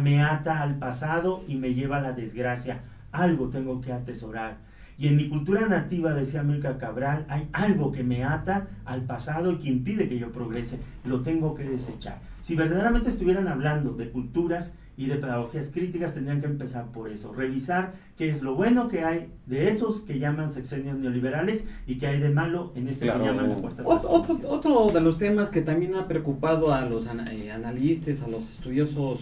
me ata al pasado y me lleva a la desgracia. Algo tengo que atesorar. Y en mi cultura nativa, decía Amílcar Cabral, hay algo que me ata al pasado y que impide que yo progrese. Lo tengo que desechar. Si verdaderamente estuvieran hablando de culturas y de pedagogías críticas, tendrían que empezar por eso, revisar qué es lo bueno que hay de esos que llaman sexenios neoliberales y qué hay de malo en este que llaman la cuarta transformación. Otro de los temas que también ha preocupado a los analistas, a los estudiosos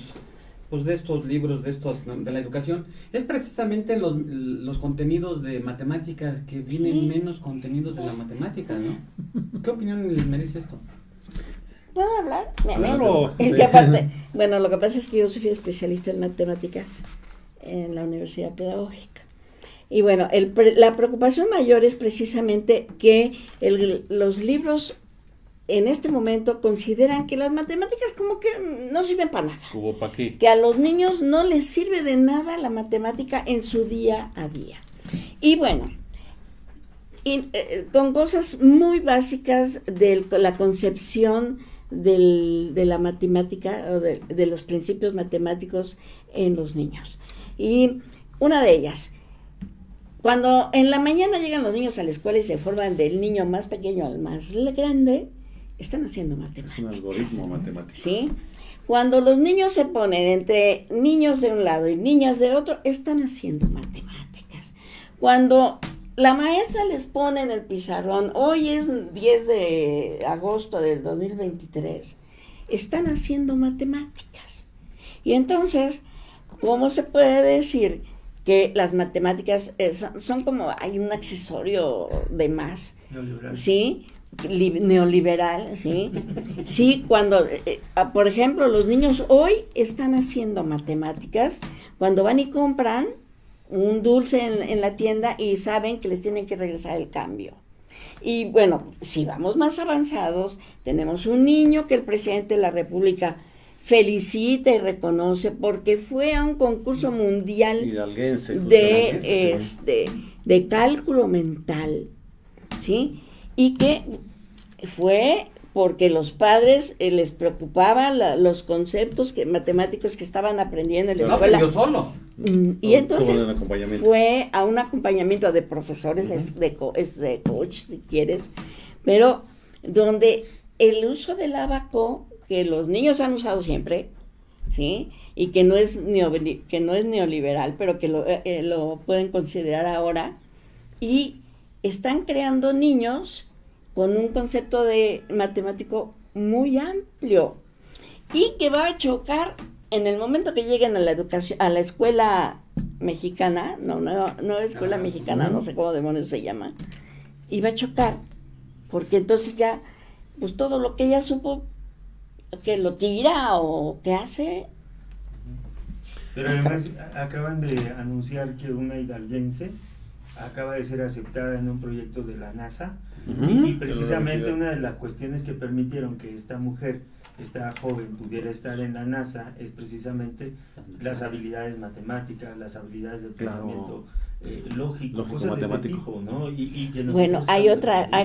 pues de estos libros, de la educación, es precisamente los contenidos de matemáticas, que vienen menos contenidos de la matemática, ¿no? ¿Qué opinión les merece esto? ¿Puedo hablar? Claro. Es que aparte, bueno, lo que pasa es que yo soy especialista en matemáticas en la Universidad Pedagógica. Y bueno, la preocupación mayor es precisamente que los libros en este momento consideran que las matemáticas como que no sirven para nada. ¿Cómo para qué? Que a los niños no les sirve de nada la matemática en su día a día. Y bueno, con cosas muy básicas de la concepción de la matemática o de los principios matemáticos en los niños. Y una de ellas, cuando en la mañana llegan los niños a la escuela y se forman del niño más pequeño al más grande, están haciendo matemáticas. Es un algoritmo matemático. ¿Sí? Cuando los niños se ponen entre niños de un lado y niñas de otro, están haciendo matemáticas. Cuando la maestra les pone en el pizarrón, hoy es 10 de agosto del 2023, están haciendo matemáticas. Y entonces, ¿cómo se puede decir que las matemáticas son como, hay un accesorio de más? Neoliberal. ¿Sí? Neoliberal, ¿sí? Sí, cuando, por ejemplo, los niños hoy están haciendo matemáticas cuando van y compran un dulce en la tienda y saben que les tienen que regresar el cambio. Y bueno, si vamos más avanzados, tenemos un niño que el presidente de la República felicita y reconoce porque fue a un concurso mundial de cálculo mental, ¿sí? Y que fue porque los padres les preocupaban los conceptos matemáticos que estaban aprendiendo en la escuela. No aprendió solo. Y entonces fue a un acompañamiento de profesores, de coach, si quieres, pero donde el uso del abaco, que los niños han usado siempre, ¿sí? Y que no es neoliberal, pero que lo pueden considerar ahora, y están creando niños con un concepto de matemático muy amplio y que va a chocar en el momento que lleguen a la educación, a la escuela mexicana, no escuela mexicana, no sé cómo demonios se llama, y va a chocar, porque entonces ya, pues todo lo que ella supo, que lo tira o que hace. Pero además acaban de anunciar que una hidalguense acaba de ser aceptada en un proyecto de la NASA, y precisamente una de las cuestiones que permitieron que esta mujer, esta joven, pudiera estar en la NASA es precisamente las habilidades matemáticas, las habilidades del pensamiento lógico, cosas de este tipo, ¿no? Y que bueno, hay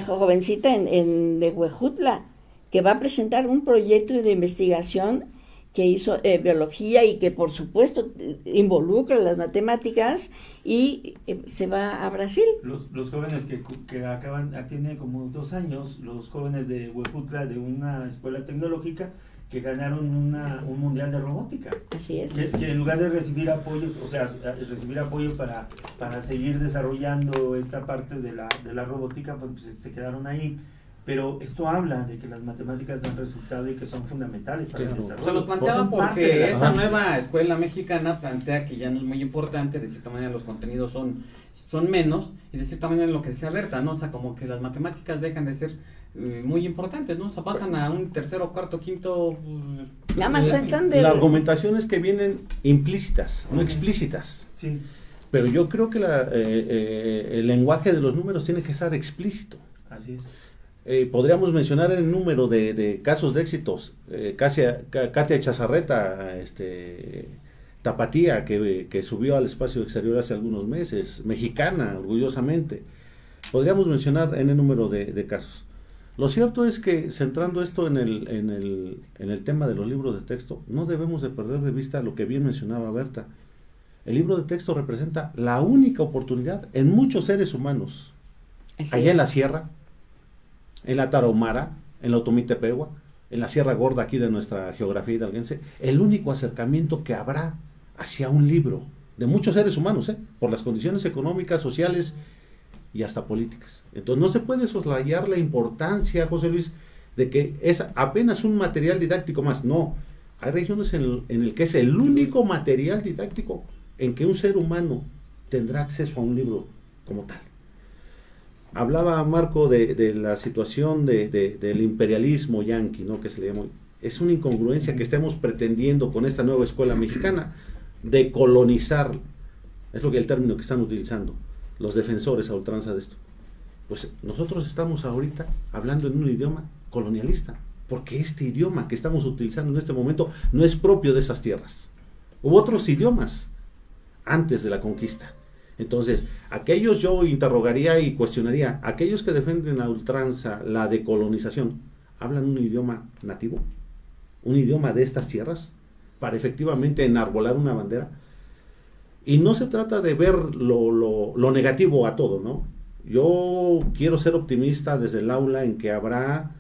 jovencita de Huejutla que va a presentar un proyecto de investigación que hizo biología y que por supuesto involucra las matemáticas y se va a Brasil. Los jóvenes que tienen como 2 años, los jóvenes de Huejutla, de una escuela tecnológica, que ganaron un mundial de robótica. Así es. Que en lugar de recibir apoyos, o sea, recibir apoyo para seguir desarrollando esta parte de la robótica, pues se quedaron ahí. Pero esto habla de que las matemáticas dan resultado y que son fundamentales para el desarrollo. Se los planteaba porque esta nueva escuela mexicana plantea que ya no es muy importante, de cierta manera los contenidos son menos, y de cierta manera lo que decía Berta, ¿no? O sea, como que las matemáticas dejan de ser muy importantes, ¿no? O sea, pasan a un tercero, cuarto, quinto... Nada más la argumentación es que vienen implícitas, no explícitas. Sí. Pero yo creo que el lenguaje de los números tiene que estar explícito. Así es. Podríamos mencionar el número de casos de éxitos. Katia Chazarreta, tapatía, que subió al espacio exterior hace algunos meses, mexicana, orgullosamente. Podríamos mencionar en el número de casos. Lo cierto es que, centrando esto en el tema de los libros de texto, no debemos de perder de vista lo que bien mencionaba Berta. El libro de texto representa la única oportunidad en muchos seres humanos, allá en la sierra, en la Tarahumara, en la Otomitepegua, en la Sierra Gorda aquí de nuestra geografía hidalguense, el único acercamiento que habrá hacia un libro de muchos seres humanos, por las condiciones económicas, sociales y hasta políticas. Entonces no se puede soslayar la importancia, José Luis, de que es apenas un material didáctico más. No, hay regiones en el que es el único material didáctico en que un ser humano tendrá acceso a un libro como tal. Hablaba Marco de la situación del imperialismo yanqui, ¿no? Que se le llama. Es una incongruencia que estemos pretendiendo con esta nueva escuela mexicana de colonizar, es lo que el término que están utilizando los defensores a ultranza de esto. Pues nosotros estamos ahorita hablando en un idioma colonialista, porque este idioma que estamos utilizando en este momento no es propio de esas tierras. Hubo otros idiomas antes de la conquista. Entonces, yo interrogaría y cuestionaría, aquellos que defienden a ultranza la decolonización, ¿hablan un idioma nativo? ¿Un idioma de estas tierras? Para efectivamente enarbolar una bandera. Y no se trata de ver lo negativo a todo, ¿no? Yo quiero ser optimista desde el aula en que habrá,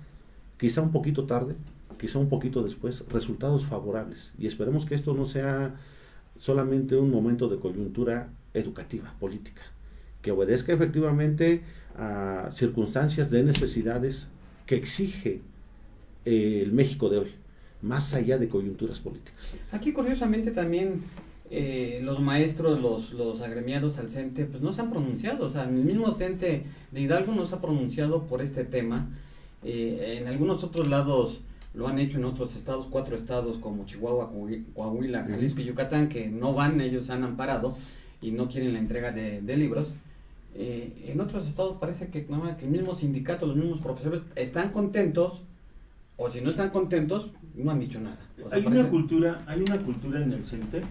quizá un poquito tarde, quizá un poquito después, resultados favorables. Y esperemos que esto no sea solamente un momento de coyuntura educativa, política, que obedezca efectivamente a circunstancias de necesidades que exige el México de hoy, más allá de coyunturas políticas. Aquí curiosamente también los maestros, los agremiados al CENTE, pues no se han pronunciado, o sea, el mismo CENTE de Hidalgo no se ha pronunciado por este tema. En algunos otros lados lo han hecho, en otros estados, 4 estados como Chihuahua, Coahuila, Jalisco y Yucatán, que no van, ellos han amparado. y no quieren la entrega de libros. En otros estados parece que, no, que el mismo sindicato, los mismos profesores están contentos, o si no están contentos, no han dicho nada. O sea, hay una cultura en el CENTE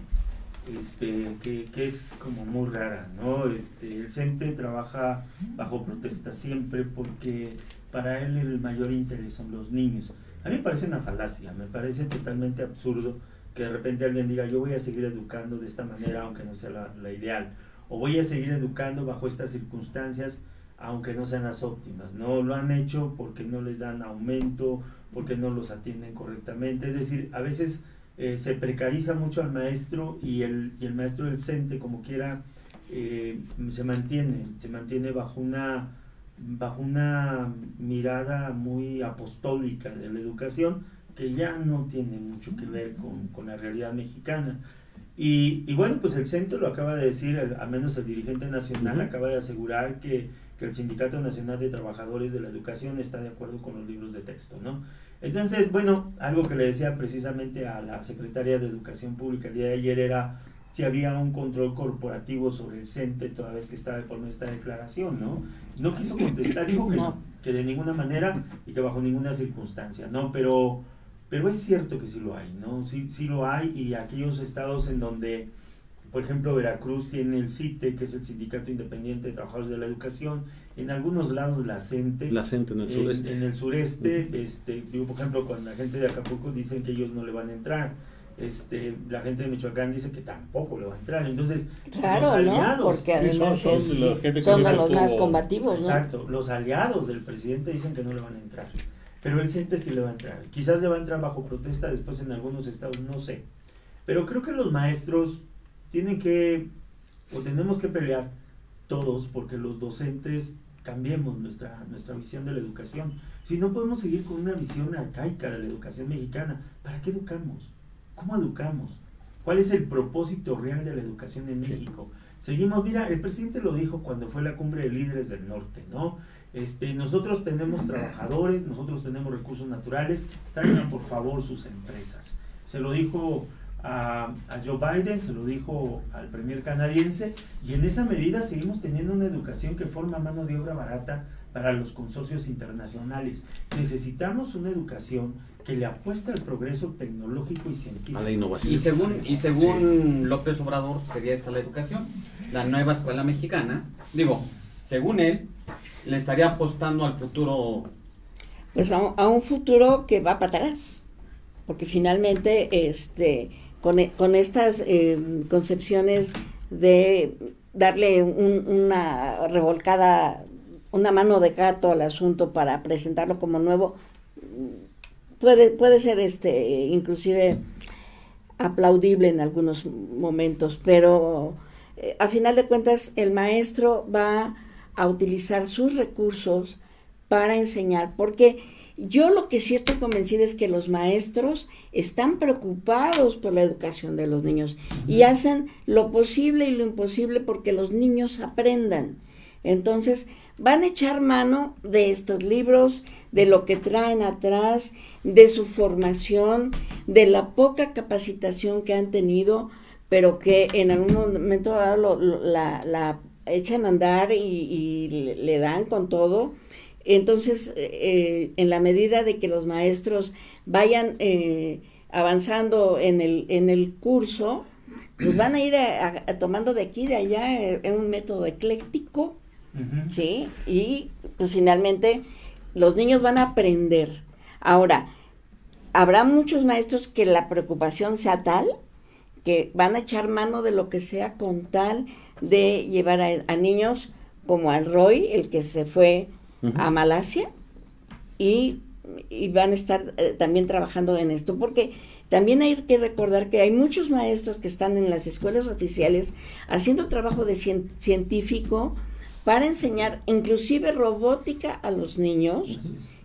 que es como muy rara, ¿no? El CENTE trabaja bajo protesta siempre porque para él el mayor interés son los niños. A mí me parece una falacia, me parece totalmente absurdo que de repente alguien diga yo voy a seguir educando de esta manera aunque no sea la ideal, o voy a seguir educando bajo estas circunstancias aunque no sean las óptimas. No lo han hecho porque no les dan aumento, porque no los atienden correctamente, es decir, a veces se precariza mucho al maestro y el maestro del CENTE como quiera se mantiene bajo una mirada muy apostólica de la educación que ya no tiene mucho que ver con la realidad mexicana. Y bueno, pues el CENTE lo acaba de decir, al menos el dirigente nacional acaba de asegurar que el Sindicato Nacional de Trabajadores de la Educación está de acuerdo con los libros de texto, ¿no? Entonces, bueno, algo que le decía precisamente a la secretaria de Educación Pública el día de ayer era si había un control corporativo sobre el CENTE toda vez que estaba por esta declaración, ¿no? No quiso contestar, dijo que no, que de ninguna manera y que bajo ninguna circunstancia, ¿no? Pero es cierto que sí lo hay, ¿no? Sí lo hay, y aquellos estados en donde, por ejemplo, Veracruz tiene el CITE, que es el Sindicato Independiente de Trabajadores de la Educación, en algunos lados la CENTE en el sureste. En el sureste, digo, por ejemplo, con la gente de Acapulco dicen que ellos no le van a entrar, la gente de Michoacán dice que tampoco le va a entrar, entonces claro, los aliados, ¿no? Porque además son de los más combativos, ¿no? Exacto, los aliados del presidente dicen que no le van a entrar, pero el CENTE sí le va a entrar, quizás le va a entrar bajo protesta después en algunos estados, no sé, pero creo que los maestros tenemos que pelear todos porque los docentes cambiemos nuestra visión de la educación. Si no podemos seguir con una visión arcaica de la educación mexicana, ¿para qué educamos? ¿Cómo educamos? ¿Cuál es el propósito real de la educación en México? Seguimos, mira, el presidente lo dijo cuando fue la cumbre de líderes del norte, ¿no? Nosotros tenemos trabajadores, nosotros tenemos recursos naturales, traigan por favor sus empresas. Se lo dijo a Joe Biden, se lo dijo al premier canadiense, y en esa medida seguimos teniendo una educación que forma mano de obra barata para los consorcios internacionales. Necesitamos una educación que le apueste al progreso tecnológico y científico. A la innovación. Y según López Obrador sería esta la educación, la nueva escuela mexicana, según él, le estaría apostando al futuro. Pues a un futuro que va para atrás, porque finalmente con estas concepciones de darle una revolcada, una mano de gato al asunto para presentarlo como nuevo, puede ser inclusive aplaudible en algunos momentos, pero a final de cuentas el maestro va a utilizar sus recursos para enseñar, porque yo lo que sí estoy convencida es que los maestros están preocupados por la educación de los niños y hacen lo posible y lo imposible porque los niños aprendan. Entonces van a echar mano de estos libros, de lo que traen atrás, de su formación, de la poca capacitación que han tenido, pero que en algún momento dado la echan a andar y le dan con todo. Entonces, en la medida de que los maestros vayan avanzando en el curso, pues van a ir tomando de aquí y de allá en un método ecléctico, ¿sí? Y pues finalmente los niños van a aprender. Ahora, habrá muchos maestros que la preocupación sea tal que van a echar mano de lo que sea con tal de llevar a niños como al Roy, el que se fue a Malasia, y van a estar también trabajando en esto, porque también hay que recordar que hay muchos maestros que están en las escuelas oficiales haciendo trabajo de científico para enseñar inclusive robótica a los niños,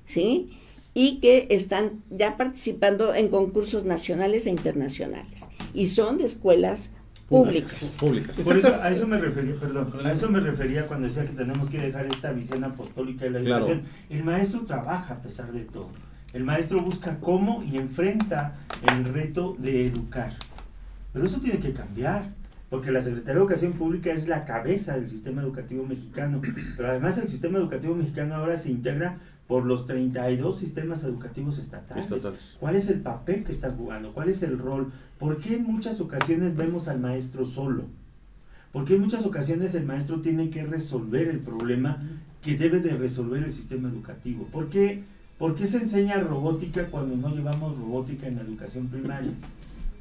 ¿sí? Y que están ya participando en concursos nacionales e internacionales, y son de escuelas públicas. Por eso, a eso me refería cuando decía que tenemos que dejar esta visión apostólica de la educación. El maestro trabaja a pesar de todo. El maestro busca cómo y enfrenta el reto de educar. Pero eso tiene que cambiar. porque la Secretaría de Educación Pública es la cabeza del sistema educativo mexicano, pero además el sistema educativo mexicano ahora se integra por los 32 sistemas educativos estatales. ¿Cuál es el papel que están jugando? ¿Cuál es el rol? ¿Por qué en muchas ocasiones vemos al maestro solo? ¿Por qué en muchas ocasiones el maestro tiene que resolver el problema que debe de resolver el sistema educativo? ¿Por qué se enseña robótica cuando no llevamos robótica en la educación primaria?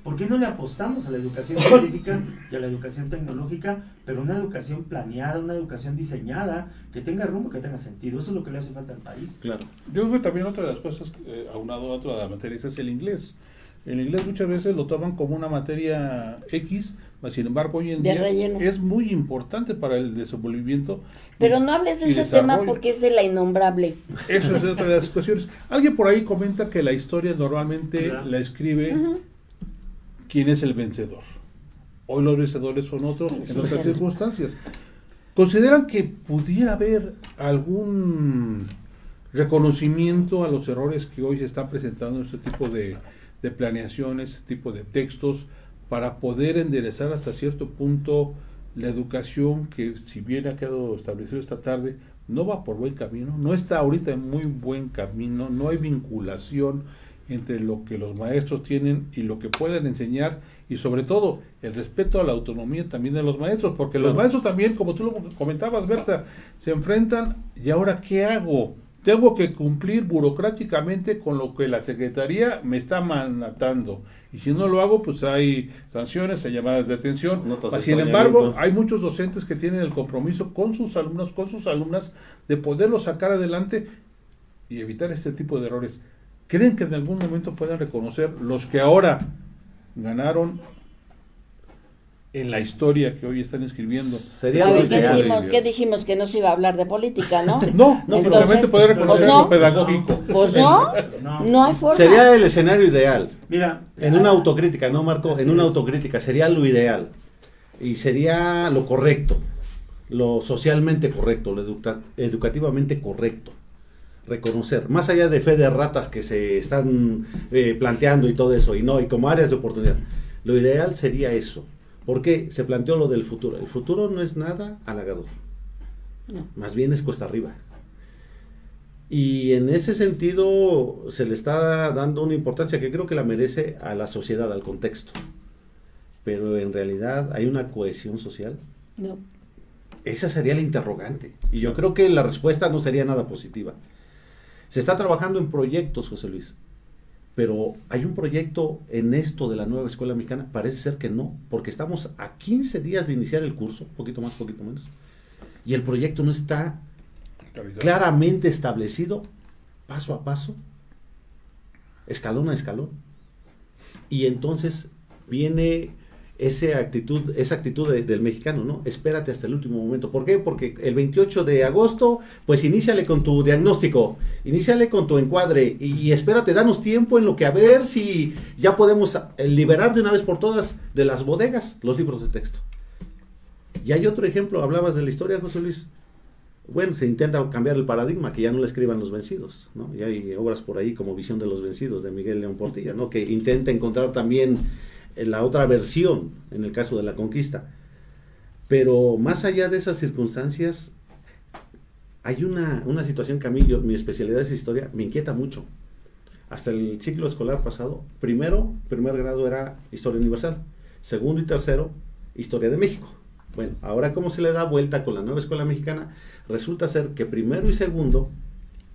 ¿Por qué no le apostamos a la educación científica y a la educación tecnológica, pero una educación planeada, una educación diseñada, que tenga rumbo, que tenga sentido? Eso es lo que le hace falta al país. Claro. Yo creo que también otra de las cosas, aunado a otra de las materias, es el inglés. El inglés muchas veces lo toman como una materia X, sin embargo hoy en día es muy importante para el desenvolvimiento. Pero no hables de ese tema porque es de la innombrable. Eso es otra de las cuestiones. Alguien por ahí comenta que la historia normalmente la escribe quién es el vencedor. Hoy los vencedores son otros en otras circunstancias. ¿Consideran que pudiera haber algún reconocimiento a los errores que hoy se están presentando en este tipo de planeaciones, este tipo de textos, para poder enderezar hasta cierto punto la educación que, si bien ha quedado establecido esta tarde, no va por buen camino, no está ahorita en muy buen camino, no hay vinculación entre lo que los maestros tienen y lo que pueden enseñar, y sobre todo el respeto a la autonomía también de los maestros, porque los maestros también, como tú lo comentabas, Berta, se enfrentan, ¿y ahora qué hago? Tengo que cumplir burocráticamente con lo que la Secretaría me está mandatando, y si no lo hago, pues hay sanciones, hay llamadas de atención. Sin embargo, hay muchos docentes que tienen el compromiso con sus alumnos, con sus alumnas, de poderlos sacar adelante y evitar este tipo de errores. ¿Creen que en algún momento puedan reconocer los que ahora ganaron en la historia que hoy están escribiendo? ¿Qué dijimos? Que no se iba a hablar de política, ¿no? No, simplemente poder reconocer lo pedagógico. Pues no hay forma. Sería el escenario ideal. Mira, en una autocrítica, ¿no, Marco? En una autocrítica sería lo ideal. Y sería lo correcto, lo socialmente correcto, lo educativamente correcto. Reconocer, más allá de fe de ratas que se están planteando y todo eso, y como áreas de oportunidad, lo ideal sería eso. Porque se planteó lo del futuro. El futuro no es nada halagador, más bien es cuesta arriba. Y en ese sentido se le está dando una importancia que creo que la merece a la sociedad, al contexto. Pero en realidad, ¿hay una cohesión social? No. Esa sería la interrogante. Y yo creo que la respuesta no sería nada positiva. Se está trabajando en proyectos, José Luis, pero ¿hay un proyecto en esto de la nueva escuela mexicana? Parece ser que no, porque estamos a 15 días de iniciar el curso, poquito más, poquito menos, y el proyecto no está claramente establecido, paso a paso, escalón a escalón, y entonces viene esa actitud del mexicano, ¿no? Espérate hasta el último momento. ¿Por qué? Porque el 28 de agosto, pues iníciale con tu diagnóstico, iníciale con tu encuadre y espérate, danos tiempo en lo que a ver si ya podemos liberar de una vez por todas de las bodegas los libros de texto. Y hay otro ejemplo, hablabas de la historia, José Luis. Bueno, se intenta cambiar el paradigma, que ya no le escriban los vencidos, ¿no? Y hay obras por ahí como Visión de los Vencidos, de Miguel León Portilla, ¿no? Que intenta encontrar también la otra versión en el caso de la conquista. Pero más allá de esas circunstancias, hay una situación que a mí, mi especialidad es historia, me inquieta mucho. Hasta el ciclo escolar pasado, primer grado era Historia Universal, segundo y tercero, Historia de México. Bueno, ahora cómo se le da vuelta con la nueva escuela mexicana, resulta ser que primero y segundo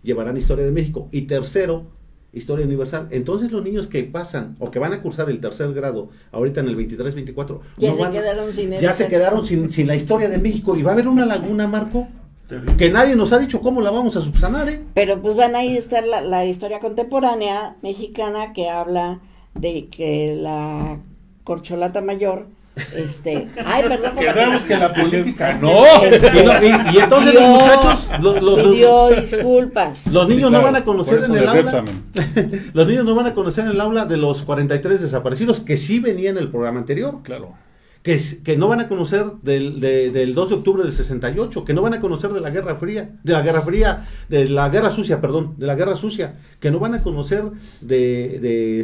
llevarán Historia de México y tercero Historia Universal. Entonces los niños que pasan o que van a cursar el tercer grado ahorita en el 23-24 ya se quedaron sin la Historia de México, y va a haber una laguna, Marco, que nadie nos ha dicho cómo la vamos a subsanar, ¿eh? Pero pues van a estar la historia contemporánea mexicana, que habla de que la corcholata mayor perdón, quedamos que la política no. Y entonces los muchachos pidió disculpas. Los niños no van a conocer en el aula. Los niños no van a conocer en el aula de los 43 desaparecidos que sí venía en el programa anterior. Claro. Que no van a conocer del 2 de octubre del 68, que no van a conocer de la Guerra Sucia, que no van a conocer de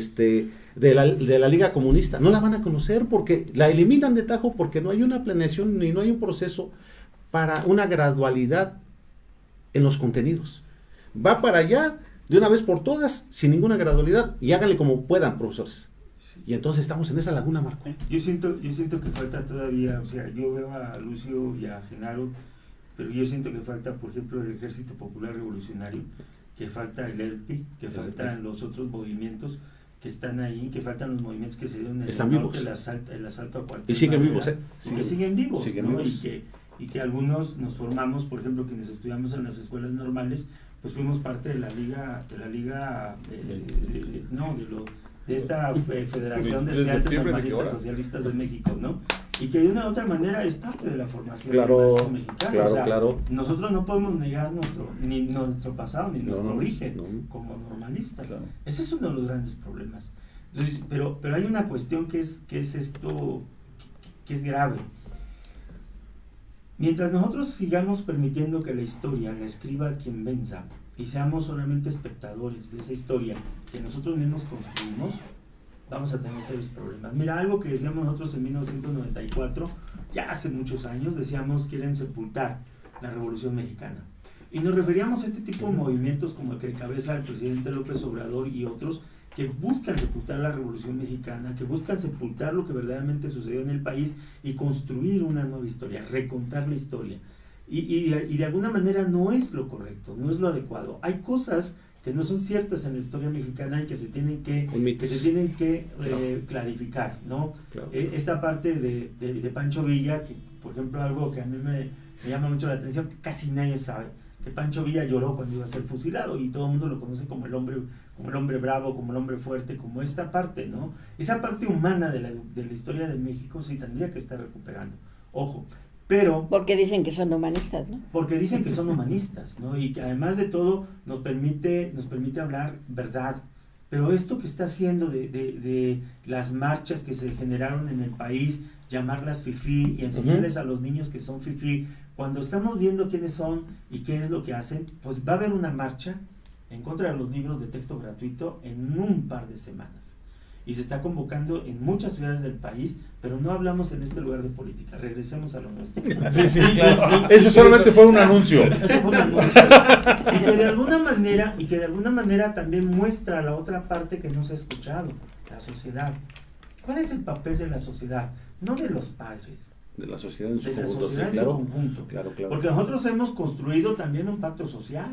de la Liga Comunista. No la van a conocer porque la eliminan de tajo, porque no hay una planeación ni no hay un proceso para una gradualidad en los contenidos. Va para allá de una vez por todas, sin ninguna gradualidad, y háganle como puedan, profesores. Y entonces estamos en esa laguna, Marco. Yo siento que falta todavía, o sea, yo veo a Lucio y a Genaro, pero yo siento que falta, por ejemplo, el Ejército Popular Revolucionario, que falta el ERPI, que faltan los otros movimientos que están ahí, que faltan los movimientos que se dieron en Están el norte, vivos. el asalto a Cuartel Y siguen Madera, vivos, ¿eh? y que siguen vivos, Siguen ¿no? vivos. Y que algunos nos formamos, por ejemplo, quienes estudiamos en las escuelas normales, pues fuimos parte de la liga, de esta Federación de Estudiantes Normalistas Socialistas de México, ¿no? Y que de una u otra manera es parte de la formación del maestro mexicano. Claro, o sea, claro. nosotros no podemos negar nuestro pasado ni nuestro origen como normalistas. Claro. Ese es uno de los grandes problemas. Entonces, pero hay una cuestión que es esto, que es grave. Mientras nosotros sigamos permitiendo que la historia la escriba quien venza y seamos solamente espectadores de esa historia que nosotros mismos construimos, vamos a tener serios problemas. Mira, algo que decíamos nosotros en 1994, ya hace muchos años, decíamos quieren sepultar la Revolución Mexicana. Y nos referíamos a este tipo de movimientos como el que encabeza el presidente López Obrador y otros que buscan sepultar la Revolución Mexicana, que buscan sepultar lo que verdaderamente sucedió en el país y construir una nueva historia, recontar la historia. Y de alguna manera no es lo correcto, no es lo adecuado. Hay cosas que no son ciertas en la historia mexicana y que se tienen que clarificar, ¿no? Claro. Esta parte de Pancho Villa, que por ejemplo algo que a mí me llama mucho la atención, que casi nadie sabe, que Pancho Villa lloró cuando iba a ser fusilado y todo el mundo lo conoce como el hombre bravo, como el hombre fuerte, como esta parte, ¿no? Esa parte humana de la historia de México sí tendría que estar recuperando. Ojo, pero... Porque dicen que son humanistas, ¿no? Porque dicen que son humanistas, ¿no? Y que además de todo nos permite hablar verdad. Pero esto que está haciendo de las marchas que se generaron en el país, llamarlas fifí y enseñarles a los niños que son fifí, cuando estamos viendo quiénes son y qué es lo que hacen, pues va a haber una marcha en contra de los libros de texto gratuito en un par de semanas. Y se está convocando en muchas ciudades del país, pero no hablamos en este lugar de política. Regresemos a lo nuestro. Sí, claro. Eso solamente fue un anuncio. Eso fue un anuncio. Y que de alguna manera también muestra la otra parte que no se ha escuchado, la sociedad. ¿Cuál es el papel de la sociedad? No de los padres. De la sociedad en su de la conjunto, sociedad sí, en claro. su conjunto. Claro. Porque nosotros hemos construido también un pacto social.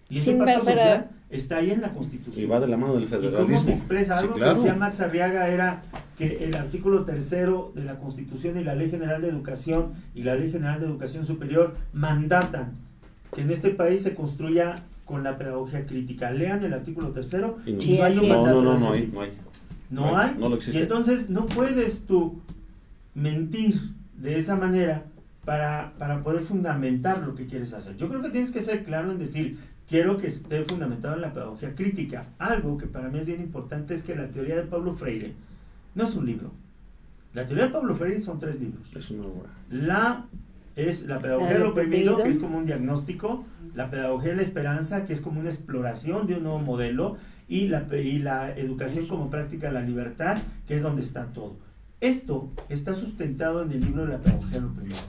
Y ese Sí, pacto pero social está ahí en la Constitución. Y va de la mano del ¿Y cómo federalismo. se expresa? Algo Sí, claro. que decía Max Arriaga era que el artículo 3º de la Constitución y la Ley General de Educación y la Ley General de Educación Superior mandatan que en este país se construya con la pedagogía crítica. Lean el artículo 3º Y no, Sí, hay un así es. mandato de no ese hay. tipo. No hay. No lo existe. Y entonces no puedes tú mentir de esa manera para poder fundamentar lo que quieres hacer. Yo creo que tienes que ser claro en decir, quiero que esté fundamentado en la pedagogía crítica. Algo que para mí es bien importante es que la teoría de Pablo Freire no es un libro. La teoría de Pablo Freire son 3 libros. Es una obra. La pedagogía del oprimido, que es como un diagnóstico, la pedagogía de la esperanza, que es como una exploración de un nuevo modelo, y la educación como práctica de la libertad, que es donde está todo. Esto está sustentado en el libro de la pedagogía del oprimido,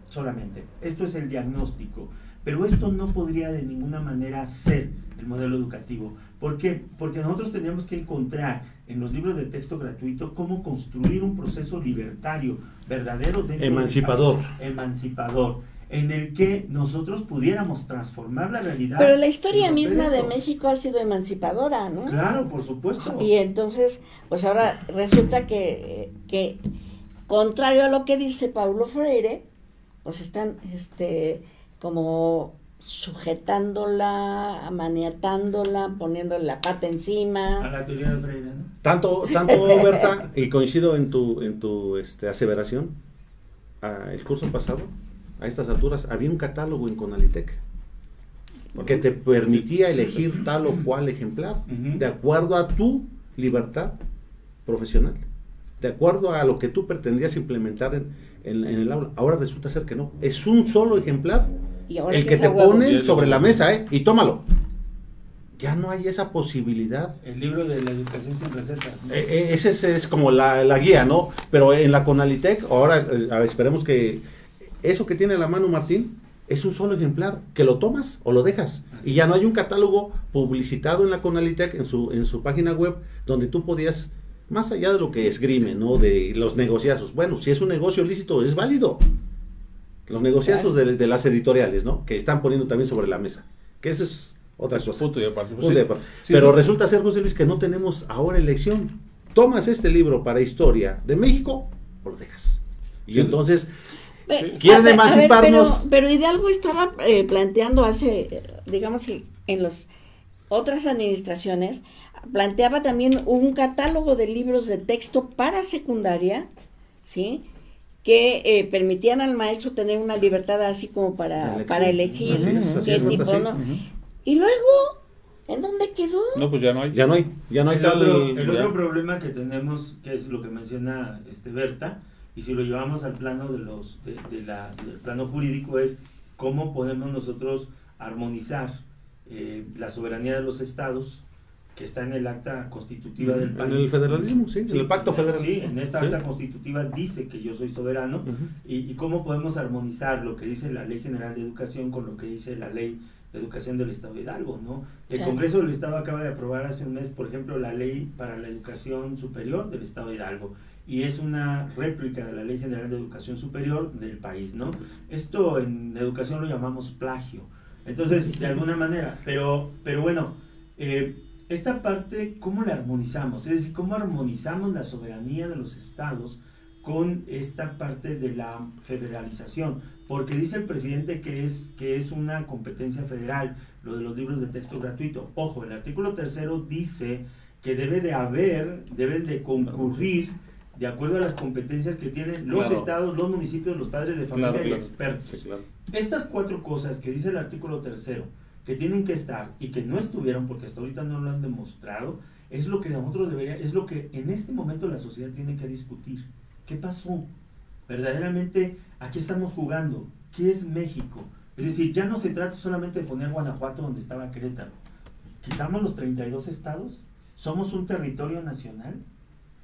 solamente. Esto es el diagnóstico. Pero esto no podría de ninguna manera ser el modelo educativo. ¿Por qué? Porque nosotros teníamos que encontrar en los libros de texto gratuito cómo construir un proceso libertario, verdadero, Emancipador. Emancipador, en el que nosotros pudiéramos transformar la realidad. Pero la historia y misma de eso. México ha sido emancipadora, ¿no? Claro, por supuesto. Y entonces, pues ahora resulta que contrario a lo que dice Paulo Freire, pues están como sujetándola, maniatándola, poniéndole la pata A encima. la teoría de Freire, ¿no? Tanto Berta, y coincido en tu aseveración, el curso pasado, a estas alturas, había un catálogo en Conalitec que te permitía elegir tal o cual ejemplar, de acuerdo a tu libertad profesional, de acuerdo a lo que tú pretendías implementar en el aula. Ahora resulta ser que no, es un solo ejemplar Y ahora el sí que es te a huevo. ponen sobre la mesa, y tómalo. ya no hay esa posibilidad. El libro de la educación sin recetas, ¿no? Ese es como la guía, ¿no? Pero en la Conalitec, ahora esperemos que eso que tiene en la mano Martín es un solo ejemplar, que lo tomas o lo dejas. Y ya no hay un catálogo publicitado en la Conalitec, en su página web, donde tú podías, más allá de lo que esgrime, ¿no? De los negociazos. Bueno, si es un negocio lícito, es válido. Los negociazos de las editoriales, ¿no? Que están poniendo también sobre la mesa. Que eso es otra cosa. Punto y aparte. Punto y aparte. Pero resulta ser, José Luis, que no tenemos ahora elección. Tomas este libro para historia de México, lo dejas. Y entonces quieren emanciparnos. Pero Hidalgo estaba planteando digamos que en las otras administraciones, planteaba también un catálogo de libros de texto para secundaria, ¿sí?, que permitían al maestro tener una libertad así como para elegir qué tipo, ¿no? Y luego, ¿en dónde quedó? No, pues ya no hay. Ya no hay El otro problema que tenemos, que es lo que menciona Berta, y si lo llevamos al plano del plano jurídico, es cómo podemos nosotros armonizar la soberanía de los estados, que está en el acta constitutiva del país. En el federalismo, sí, en el pacto federal. Sí, en esta acta constitutiva dice que yo soy soberano, y cómo podemos armonizar lo que dice la Ley General de Educación con lo que dice la Ley de Educación del Estado de Hidalgo, ¿no? El Congreso del Estado acaba de aprobar hace un mes, por ejemplo, la Ley para la Educación Superior del Estado de Hidalgo, y es una réplica de la Ley General de Educación Superior del país, ¿no? Esto en educación lo llamamos plagio. Entonces, de alguna manera, pero bueno, esta parte, ¿cómo la armonizamos? Es decir, ¿cómo armonizamos la soberanía de los estados con esta parte de la federalización? Porque dice el presidente que es una competencia federal, lo de los libros de texto gratuito. Ojo, el artículo 3º dice que deben de concurrir de acuerdo a las competencias que tienen los estados, los municipios, los padres de familia y expertos. Sí, claro. Estas 4 cosas que dice el artículo 3º, que tienen que estar y que no estuvieron porque hasta ahorita no lo han demostrado, es lo que nosotros es lo que en este momento la sociedad tiene que discutir. ¿Qué pasó? Verdaderamente, ¿a qué estamos jugando? ¿Qué es México? Es decir, ya no se trata solamente de poner Guanajuato donde estaba Querétaro. ¿Quitamos los 32 estados? ¿Somos un territorio nacional?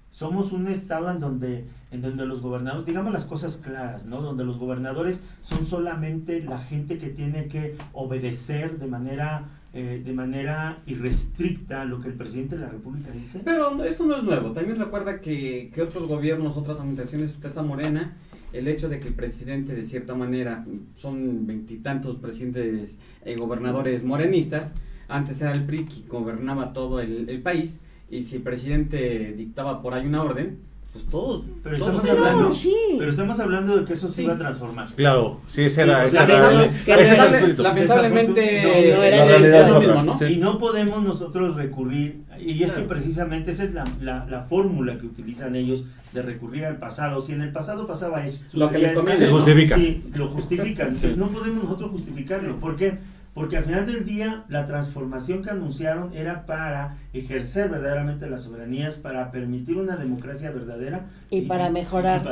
Somos un estado en donde los gobernadores, digamos las cosas claras, ¿no? Donde los gobernadores son solamente la gente que tiene que obedecer de manera irrestricta lo que el presidente de la República dice. Pero esto no es nuevo. También recuerda que otros gobiernos, otras administraciones, usted está Morena, el hecho de que el presidente, de cierta manera, son 20 y tantos presidentes, gobernadores morenistas. Antes era el PRI que gobernaba todo el país. Y si el presidente dictaba por ahí una orden, pues todos. Pero estamos hablando de que eso se iba a transformar. Claro, sí, ese es el espíritu. Lamentablemente no era lo mismo, ¿no? Sí. Y no podemos nosotros recurrir, y es que precisamente esa es la fórmula que utilizan ellos de recurrir al pasado. Si en el pasado pasaba esto, lo que les conviene, se justifica. Sí, lo justifican. Sí. No podemos nosotros justificarlo. ¿Por qué? Porque al final del día la transformación que anunciaron era para ejercer verdaderamente las soberanías, para permitir una democracia verdadera y para mejorar.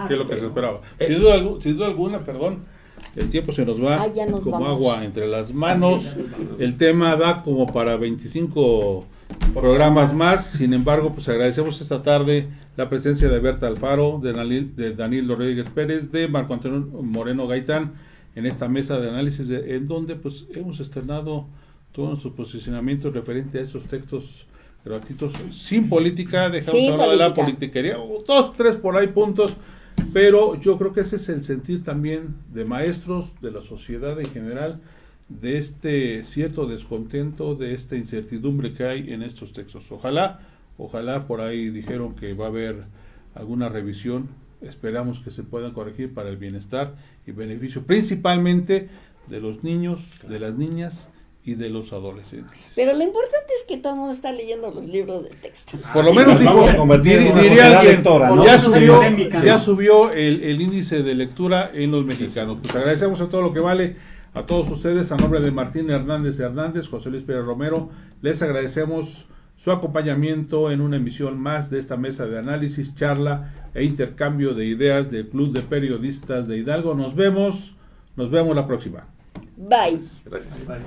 Que es lo que se esperaba. Sin duda alguna, perdón, el tiempo se nos va como agua entre las manos. El tema da como para 25 programas más. Sin embargo, pues agradecemos esta tarde la presencia de Berta Alfaro, de Daniel Rodríguez Pérez, de Marco Antonio Moreno Gaitán, en esta mesa de análisis en donde pues hemos externado todos nuestros posicionamientos referente a estos textos gratuitos sin política, dejamos hablar de la politiquería, 2, 3 por ahí puntos, pero yo creo que ese es el sentir también de maestros, de la sociedad en general, de este cierto descontento, de esta incertidumbre que hay en estos textos. Ojalá por ahí dijeron que va a haber alguna revisión. Esperamos que se puedan corregir para el bienestar y beneficio principalmente de los niños, de las niñas y de los adolescentes. Pero lo importante es que todo el mundo está leyendo los libros de texto. Por lo menos diría alguien, ¿no? Ya subió el índice de lectura en los mexicanos. Pues agradecemos a todo lo que vale, a todos ustedes, a nombre de Martín Hernández, José Luis Pérez Romero, les agradecemos su acompañamiento en una emisión más de esta mesa de análisis, charla e intercambio de ideas del Club de Periodistas de Hidalgo. Nos vemos la próxima. Bye. Gracias. Bye.